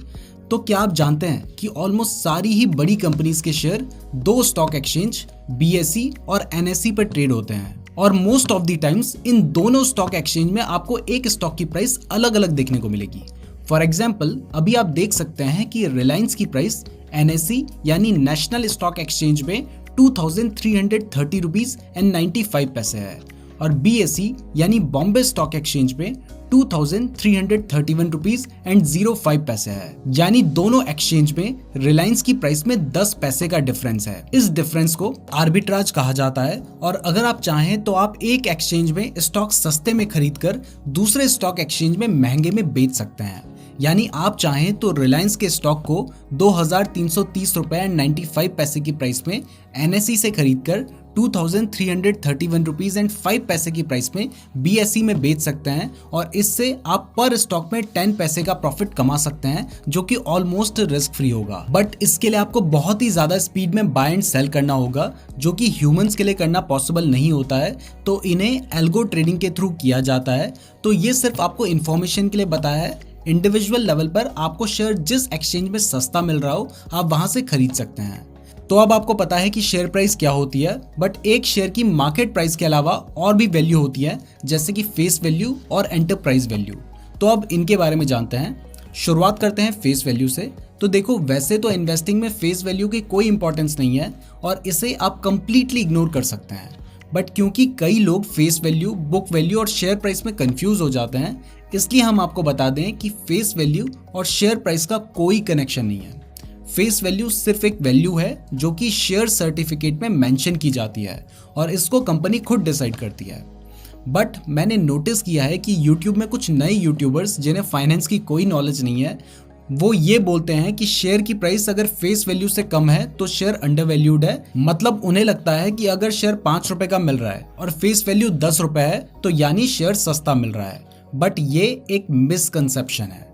तो क्या आप जानते हैं कि ऑलमोस्ट सारी ही बड़ी कंपनीज के शेयर दो स्टॉक एक्सचेंज BSE और NSE पर ट्रेड होते हैं, और most of the times in दोनों स्टॉक एक्सचेंज में आपको एक स्टॉक की प्राइस अलग अलग देखने को मिलेगी। फॉर एग्जाम्पल, अभी आप देख सकते हैं कि रिलायंस की प्राइस NSE यानी नेशनल स्टॉक एक्सचेंज में 2330 रुपीज एंड 95 पैसे है, और BSE यानी बॉम्बे स्टॉक एक्सचेंज में 2331 रुपीज एंड 05 पैसे है। यानी दोनों एक्सचेंज में रिलायंस की प्राइस में 10 पैसे का डिफरेंस है। इस डिफरेंस को आर्बिट्राज कहा जाता है, और अगर आप चाहें तो आप एक एक्सचेंज में स्टॉक सस्ते में खरीदकर दूसरे स्टॉक एक्सचेंज में महंगे में बेच सकते हैं। यानी आप चाहें तो रिलायंस के स्टॉक को 2330 रुपए एंड 95 पैसे की प्राइस में NSE से खरीदकर 2331 रुपीज एंड 5 पैसे की प्राइस में BSE में बेच सकते हैं, और इससे आप पर स्टॉक में 10 पैसे का प्रॉफिट कमा सकते हैं, जो कि ऑलमोस्ट रिस्क फ्री होगा। बट इसके लिए आपको बहुत ही ज्यादा स्पीड में बाय एंड सेल करना होगा, जो कि ह्यूमंस के लिए करना पॉसिबल नहीं होता है। तो इन्हें एल्गो ट्रेडिंग के थ्रू किया जाता है। तो ये सिर्फ आपको इन्फॉर्मेशन के लिए बताया है। इंडिविजुअल लेवल पर आपको शेयर जिस एक्सचेंज में सस्ता मिल रहा हो आप वहां से खरीद सकते हैं। तो अब आपको पता है कि शेयर प्राइस क्या होती है, बट एक शेयर की मार्केट प्राइस के अलावा और भी वैल्यू होती है, जैसे कि फेस वैल्यू और एंटरप्राइज वैल्यू। तो अब इनके बारे में जानते हैं। शुरुआत करते हैं फेस वैल्यू से। तो देखो, वैसे तो इन्वेस्टिंग में फेस वैल्यू की कोई इंपॉर्टेंस नहीं है और इसे आप कंप्लीटली इग्नोर कर सकते हैं, बट क्योंकि कई लोग फेस वैल्यू, बुक वैल्यू और शेयर प्राइस में कंफ्यूज हो जाते हैं, इसलिए हम आपको बता दें कि फेस वैल्यू और शेयर प्राइस का कोई कनेक्शन नहीं है। फेस वैल्यू सिर्फ एक वैल्यू है जो कि शेयर सर्टिफिकेट में मेंशन की जाती है, और इसको कंपनी खुद डिसाइड करती है। बट मैंने नोटिस किया है कि YouTube में कुछ नए यूट्यूबर्स जिन्हें फाइनेंस की कोई नॉलेज नहीं है, वो ये बोलते हैं कि शेयर की प्राइस अगर फेस वैल्यू से कम है तो शेयर अंडर वैल्यूड है। मतलब उन्हें लगता है कि अगर शेयर 5 रुपए का मिल रहा है और फेस वैल्यू 10 रुपए है तो यानी शेयर सस्ता मिल रहा है। बट ये एक मिसकंसेप्शन है।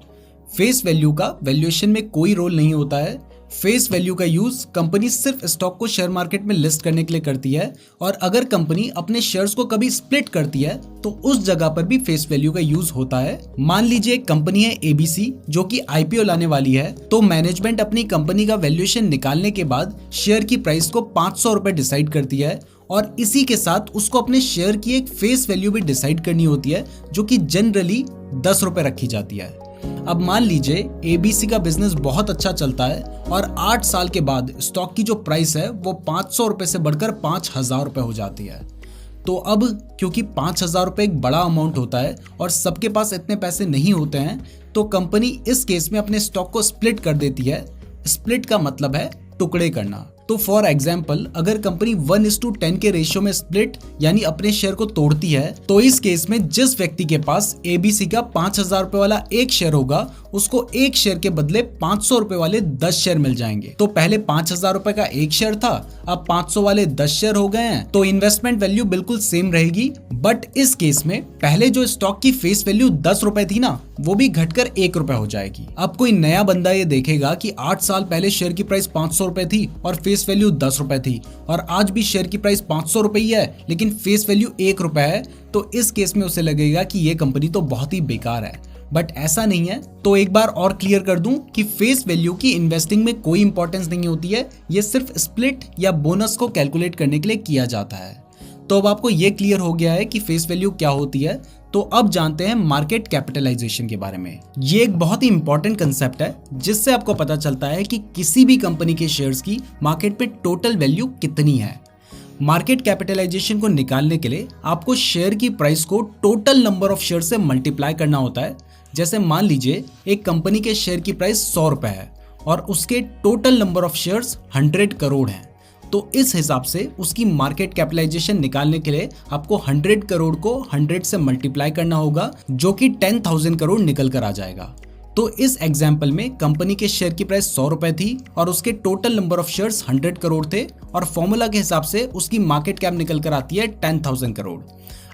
फेस वैल्यू का वैल्यूएशन में कोई रोल नहीं होता है। फेस वैल्यू का यूज कंपनी सिर्फ स्टॉक को शेयर मार्केट में लिस्ट करने के लिए करती है, और अगर कंपनी अपने शेयर्स को कभी स्प्लिट करती है तो उस जगह पर भी फेस वैल्यू का यूज होता है। मान लीजिए एक कंपनी है ABC जो कि IPO लाने वाली है, तो मैनेजमेंट अपनी कंपनी का वैल्यूएशन निकालने के बाद शेयर की प्राइस को 500 रुपए डिसाइड करती है, और इसी के साथ उसको अपने शेयर की एक फेस वैल्यू भी डिसाइड करनी होती है, जो कि जनरली 10 रुपए रखी जाती है। अब मान लीजिए ABC का बिजनेस बहुत अच्छा चलता है और 8 साल के बाद स्टॉक की जो प्राइस है वो 500 रुपए से बढ़कर 5000 रुपए हो जाती है। तो अब क्योंकि 5000 रुपए एक बड़ा अमाउंट होता है और सबके पास इतने पैसे नहीं होते हैं, तो कंपनी इस केस में अपने स्टॉक को स्प्लिट कर देती है। स्प्लिट का मतलब है टुकड़े करना। तो फॉर एग्जाम्पल, अगर कंपनी 1:10 के रेशियो में स्प्लिट यानी अपने शेयर को तोड़ती है, तो इस केस में जिस व्यक्ति के पास ABC का 5000 रुपए वाला एक शेयर होगा, उसको एक शेयर के बदले 500 रुपए वाले 10 शेयर मिल जाएंगे। तो पहले 5000 रुपए का एक शेयर था, अब 500 वाले 10 शेयर हो गए हैं, तो इन्वेस्टमेंट वैल्यू बिल्कुल सेम रहेगी। बट इस केस में पहले जो स्टॉक की फेस वैल्यू 10 रुपए थी ना, वो भी घटकर 1 रुपए हो जाएगी। अब कोई नया बंदा ये देखेगा कि 8 साल पहले शेयर की प्राइस 500 रुपए थी और फेस वैल्यू 10 रुपए थी, और आज भी शेयर की प्राइस 500 रुपए ही है लेकिन फेस वैल्यू 1 रुपए है, तो इस केस में उसे लगेगा कि ये कंपनी तो बहुत ही बेकार है। बट ऐसा नहीं है। तो एक बार और क्लियर कर दूं कि फेस वैल्यू की इन्वेस्टिंग में कोई इंपॉर्टेंस नहीं होती है, ये सिर्फ स्प्लिट या बोनस को कैलकुलेट करने के लिए किया जाता है। तो अब आपको ये क्लियर हो गया है कि फेस वैल्यू क्या होती है। तो अब जानते हैं मार्केट कैपिटलाइजेशन के बारे में। ये एक बहुत ही इंपॉर्टेंट कंसेप्ट है जिससे आपको पता चलता है कि किसी भी कंपनी के शेयर्स की मार्केट पे टोटल वैल्यू कितनी है। मार्केट कैपिटलाइजेशन को निकालने के लिए आपको शेयर की प्राइस को टोटल नंबर ऑफ शेयर से मल्टीप्लाई करना होता है। जैसे मान लीजिए एक कंपनी के शेयर की प्राइस 100 रुपए है और उसके total number of shares 100 crore हैं, तो इस हिसाब से उसकी मार्केट कैपिटलाइजेशन निकालने के लिए आपको 100 करोड़ को 100 से मल्टीप्लाई करना होगा, जो कि 10,000 करोड़ निकल कर आ जाएगा। तो इस एग्जाम्पल में कंपनी के शेयर की प्राइस 100 रुपए थी और उसके total number of shares 100 crore थे और फॉर्मूला के हिसाब से उसकी मार्केट कैप निकल कर आती है 10,000 करोड़।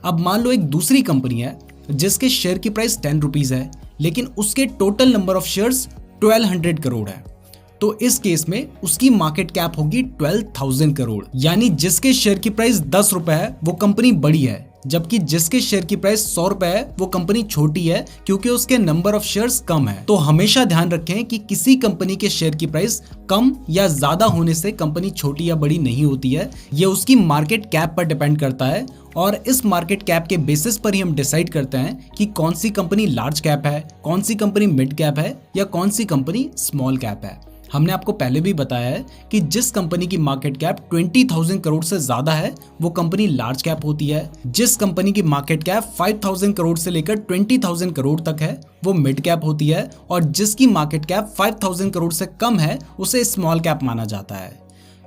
अब मान लो एक दूसरी कंपनी है जिसके शेयर की प्राइस 10 रुपीज है, लेकिन उसके total number of shares 1200 crore है। तो इस केस में उसकी मार्केट कैप होगी 12,000 करोड़। यानी जिसके शेयर की प्राइस 10 रुपए है वो कंपनी बड़ी है, जबकि जिसके शेयर की प्राइस 100 रुपए है वो कंपनी छोटी है, क्योंकि उसके नंबर ऑफ शेयर्स कम है। तो हमेशा ध्यान रखें कि किसी कंपनी के शेयर की प्राइस कम या ज्यादा होने से कंपनी छोटी या बड़ी नहीं होती है। ये उसकी मार्केट कैप पर डिपेंड करता है और इस मार्केट कैप के बेसिस पर ही हम डिसाइड करते हैं कि कौन सी कंपनी लार्ज कैप है, कौन सी कंपनी मिड कैप है या कौन सी कंपनी स्मॉल कैप है। हमने आपको पहले भी बताया है कि जिस कंपनी की मार्केट कैप 20,000 करोड़ से ज्यादा है वो कंपनी लार्ज कैप होती है। जिस कंपनी की मार्केट कैप 5,000 करोड़ से लेकर 20,000 करोड़ तक है वो मिड कैप होती है और जिसकी मार्केट कैप 5,000 करोड़ से कम है उसे स्मॉल कैप माना जाता है।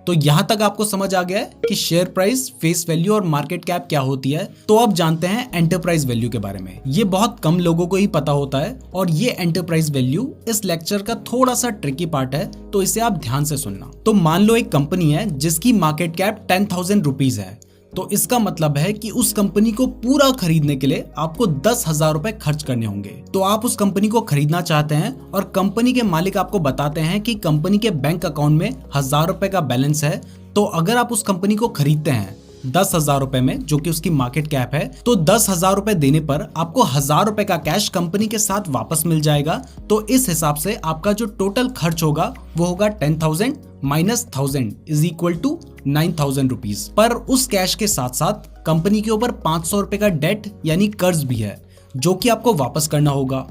तो यहां तक आपको समझ आ गया है कि शेयर प्राइस, फेस वैल्यू और मार्केट कैप क्या होती है। तो अब जानते हैं एंटरप्राइज वैल्यू के बारे में। ये बहुत कम लोगों को ही पता होता है और ये एंटरप्राइज वैल्यू इस लेक्चर का थोड़ा सा ट्रिकी पार्ट है, तो इसे आप ध्यान से सुनना। तो मान लो एक कंपनी है जिसकी मार्केट कैप 10,000 रुपीज है, तो इसका मतलब है कि उस कंपनी को पूरा खरीदने के लिए आपको 10,000 रुपए खर्च करने होंगे। तो आप उस कंपनी को खरीदना चाहते हैं और कंपनी के मालिक आपको बताते हैं कि कंपनी के बैंक अकाउंट में 1,000 रुपए का बैलेंस है। तो अगर आप उस कंपनी को खरीदते हैं 10,000 रुपए में, जो कि उसकी मार्केट कैप है, तो 10,000 रुपए देने पर आपको 1,000 रुपए का कैश कंपनी के साथ वापस मिल जाएगा। तो इस हिसाब से आपका जो टोटल खर्च होगा वो होगा 10,000 minus 1,000 is equal to 9,000 rupees. पर उस कैश के साथ साथ कंपनी के ऊपर 500 रुपए का डेट यानी कर्ज भी है, जो कि आपको वापस करना होगा।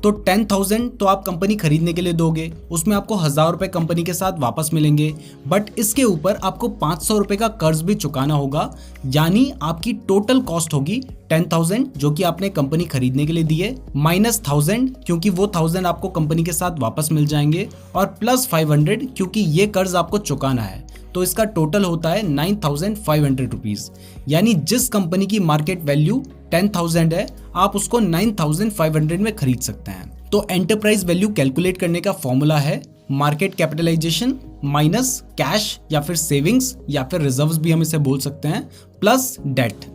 तो 10,000 तो आप कंपनी खरीदने के लिए दोगे, उसमें आपको 1,000 रुपए कंपनी के साथ वापस मिलेंगे, बट इसके ऊपर आपको 500 रुपए का कर्ज भी चुकाना होगा। यानी आपकी टोटल कॉस्ट होगी 10,000 जो कि आपने कंपनी खरीदने के लिए दिए, माइनस 1,000 क्योंकि वो 1,000 आपको कंपनी के साथ वापस मिल जाएंगे, और प्लस 500 क्योंकि ये कर्ज आपको चुकाना है। तो इसका टोटल होता है 9,500 रुपीज। यानी जिस कंपनी की मार्केट वैल्यू 10,000 है आप उसको 9,500 में खरीद सकते हैं। तो एंटरप्राइज वैल्यू कैलकुलेट करने का फॉर्मूला है मार्केट कैपिटलाइजेशन माइनस कैश या फिर सेविंग्स या फिर रिजर्व्स भी हम इसे बोल सकते हैं, प्लस डेट।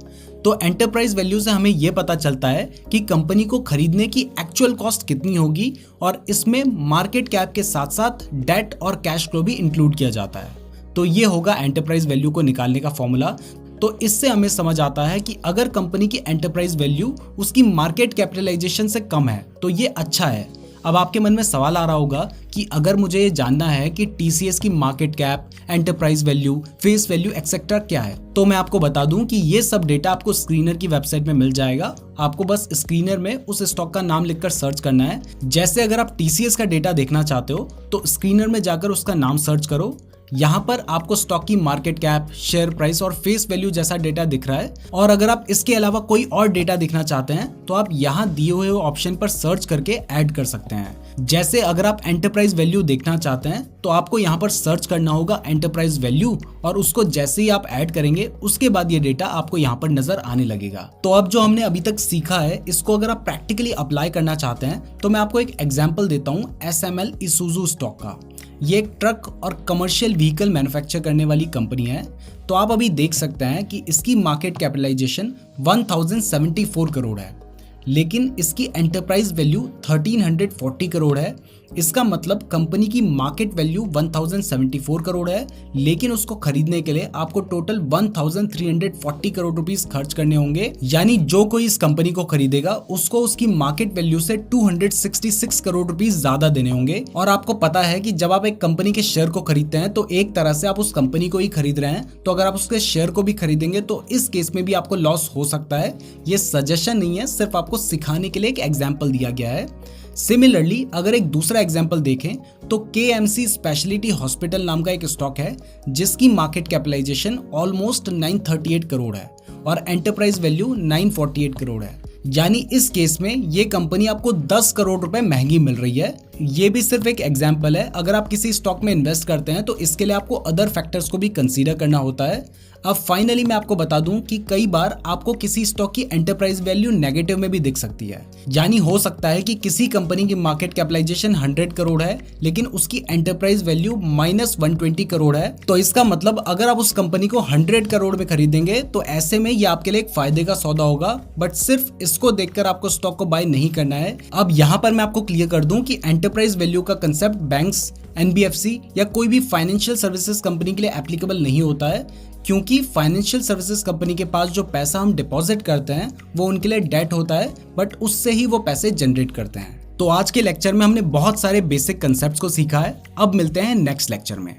तो एंटरप्राइज वैल्यू से हमें यह पता चलता है कि कंपनी को खरीदने की एक्चुअल कॉस्ट कितनी होगी, और इसमें मार्केट कैप के साथ साथ डेट और कैश फ्लो भी इंक्लूड किया जाता है। तो ये होगा एंटरप्राइज वैल्यू को निकालने का फॉर्मूला। तो इससे हमें समझ आता है कि अगर कंपनी की एंटरप्राइज वैल्यू उसकी मार्केट कैपिटलाइजेशन से कम है तो ये अच्छा है। अब आपके मन में सवाल आ रहा होगा कि अगर मुझे ये जानना है कि TCS की market cap, enterprise value, face value etcetera क्या है, तो मैं आपको बता दूं कि ये सब डेटा आपको स्क्रीनर की वेबसाइट में मिल जाएगा। आपको बस स्क्रीनर में उस स्टॉक का नाम लिखकर सर्च करना है। जैसे अगर आप TCS का डेटा देखना चाहते हो तो स्क्रीनर में जाकर उसका नाम सर्च करो। यहाँ पर आपको स्टॉक की मार्केट कैप, शेयर प्राइस और फेस वैल्यू जैसा डेटा दिख रहा है। और अगर आप इसके अलावा कोई और डेटा देखना चाहते हैं तो आप यहाँ दिए हुए ऑप्शन पर सर्च करके ऐड कर सकते हैं। जैसे अगर आप एंटरप्राइज वैल्यू देखना चाहते हैं तो आपको यहाँ पर सर्च करना होगा एंटरप्राइज वैल्यू, और उसको जैसे ही आप ऐड करेंगे उसके बाद ये डेटा आपको यहाँ पर नजर आने लगेगा। तो अब जो हमने अभी तक सीखा है इसको अगर आप प्रैक्टिकली अप्लाई करना चाहते हैं तो मैं आपको एक एग्जाम्पल देता हूँ SML इसूजू स्टॉक का। ये एक ट्रक और कमर्शियल व्हीकल मैन्युफैक्चर करने वाली कंपनी है। तो आप अभी देख सकते हैं कि इसकी मार्केट कैपिटलाइजेशन 1,074 करोड़ है। लेकिन इसकी एंटरप्राइज वैल्यू 1340 करोड़ है। इसका मतलब कंपनी की मार्केट वैल्यू 1074 करोड़ है, लेकिन उसको खरीदने के लिए आपको टोटल 1340 करोड़ रुपीस खर्च करने होंगे। यानी जो कोई इस कंपनी को खरीदेगा उसको उसकी मार्केट वैल्यू से 266 करोड़ रुपीस ज्यादा देने होंगे। और आपको पता है कि जब आप एक कंपनी के शेयर को खरीदते हैं तो एक तरह से आप उस कंपनी को ही खरीद रहे हैं, तो अगर आप उसके शेयर को भी खरीदेंगे तो इस केस में भी आपको लॉस हो सकता है। ये सजेशन नहीं है, सिर्फ आपको सिखाने के लिए एक एग्जाम्पल दिया गया है। सिमिलरली अगर एक दूसरा एग्जांपल देखें तो KMC स्पेशलिटी हॉस्पिटल नाम का एक स्टॉक है जिसकी मार्केट कैपिटलाइजेशन ऑलमोस्ट 938 करोड़ है और एंटरप्राइज वैल्यू 948 करोड़ है। यानी इस केस में ये कंपनी आपको 10 करोड़ रुपए महंगी मिल रही है। ये भी सिर्फ एक एग्जांपल है। अगर आप किसी स्टॉक में इन्वेस्ट करते हैं तो इसके लिए आपको अदर फैक्टर्स को भी कंसीडर करना होता है। अब फाइनली मैं आपको बता दूं कि कई बार आपको किसी स्टॉक की एंटरप्राइज वैल्यू नेगेटिव में भी दिख सकती है। यानी हो सकता है कि किसी कंपनी की मार्केट कैपिटलाइजेशन 100 करोड़ है लेकिन उसकी एंटरप्राइज वैल्यू -120 करोड़ है। तो इसका मतलब अगर आप उस कंपनी को 100 करोड़ में खरीदेंगे तो ऐसे में ये आपके लिए एक फायदे का सौदा होगा। बट सिर्फ इसको देखकर आपको स्टॉक को बाय नहीं करना है। अब यहाँ पर मैं आपको क्लियर कर दूं कि एंटरप्राइज वैल्यू का कंसेप्ट बैंक्स, NBFC या कोई भी फाइनेंशियल सर्विसेज कंपनी के लिए एप्लीकेबल नहीं होता है, क्योंकि फाइनेंशियल सर्विसेज कंपनी के पास जो पैसा हम डिपॉजिट करते हैं वो उनके लिए डेट होता है, बट उससे ही वो पैसे जनरेट करते हैं। तो आज के लेक्चर में हमने बहुत सारे बेसिक कंसेप्ट्स को सीखा है। अब मिलते हैं नेक्स्ट लेक्चर में।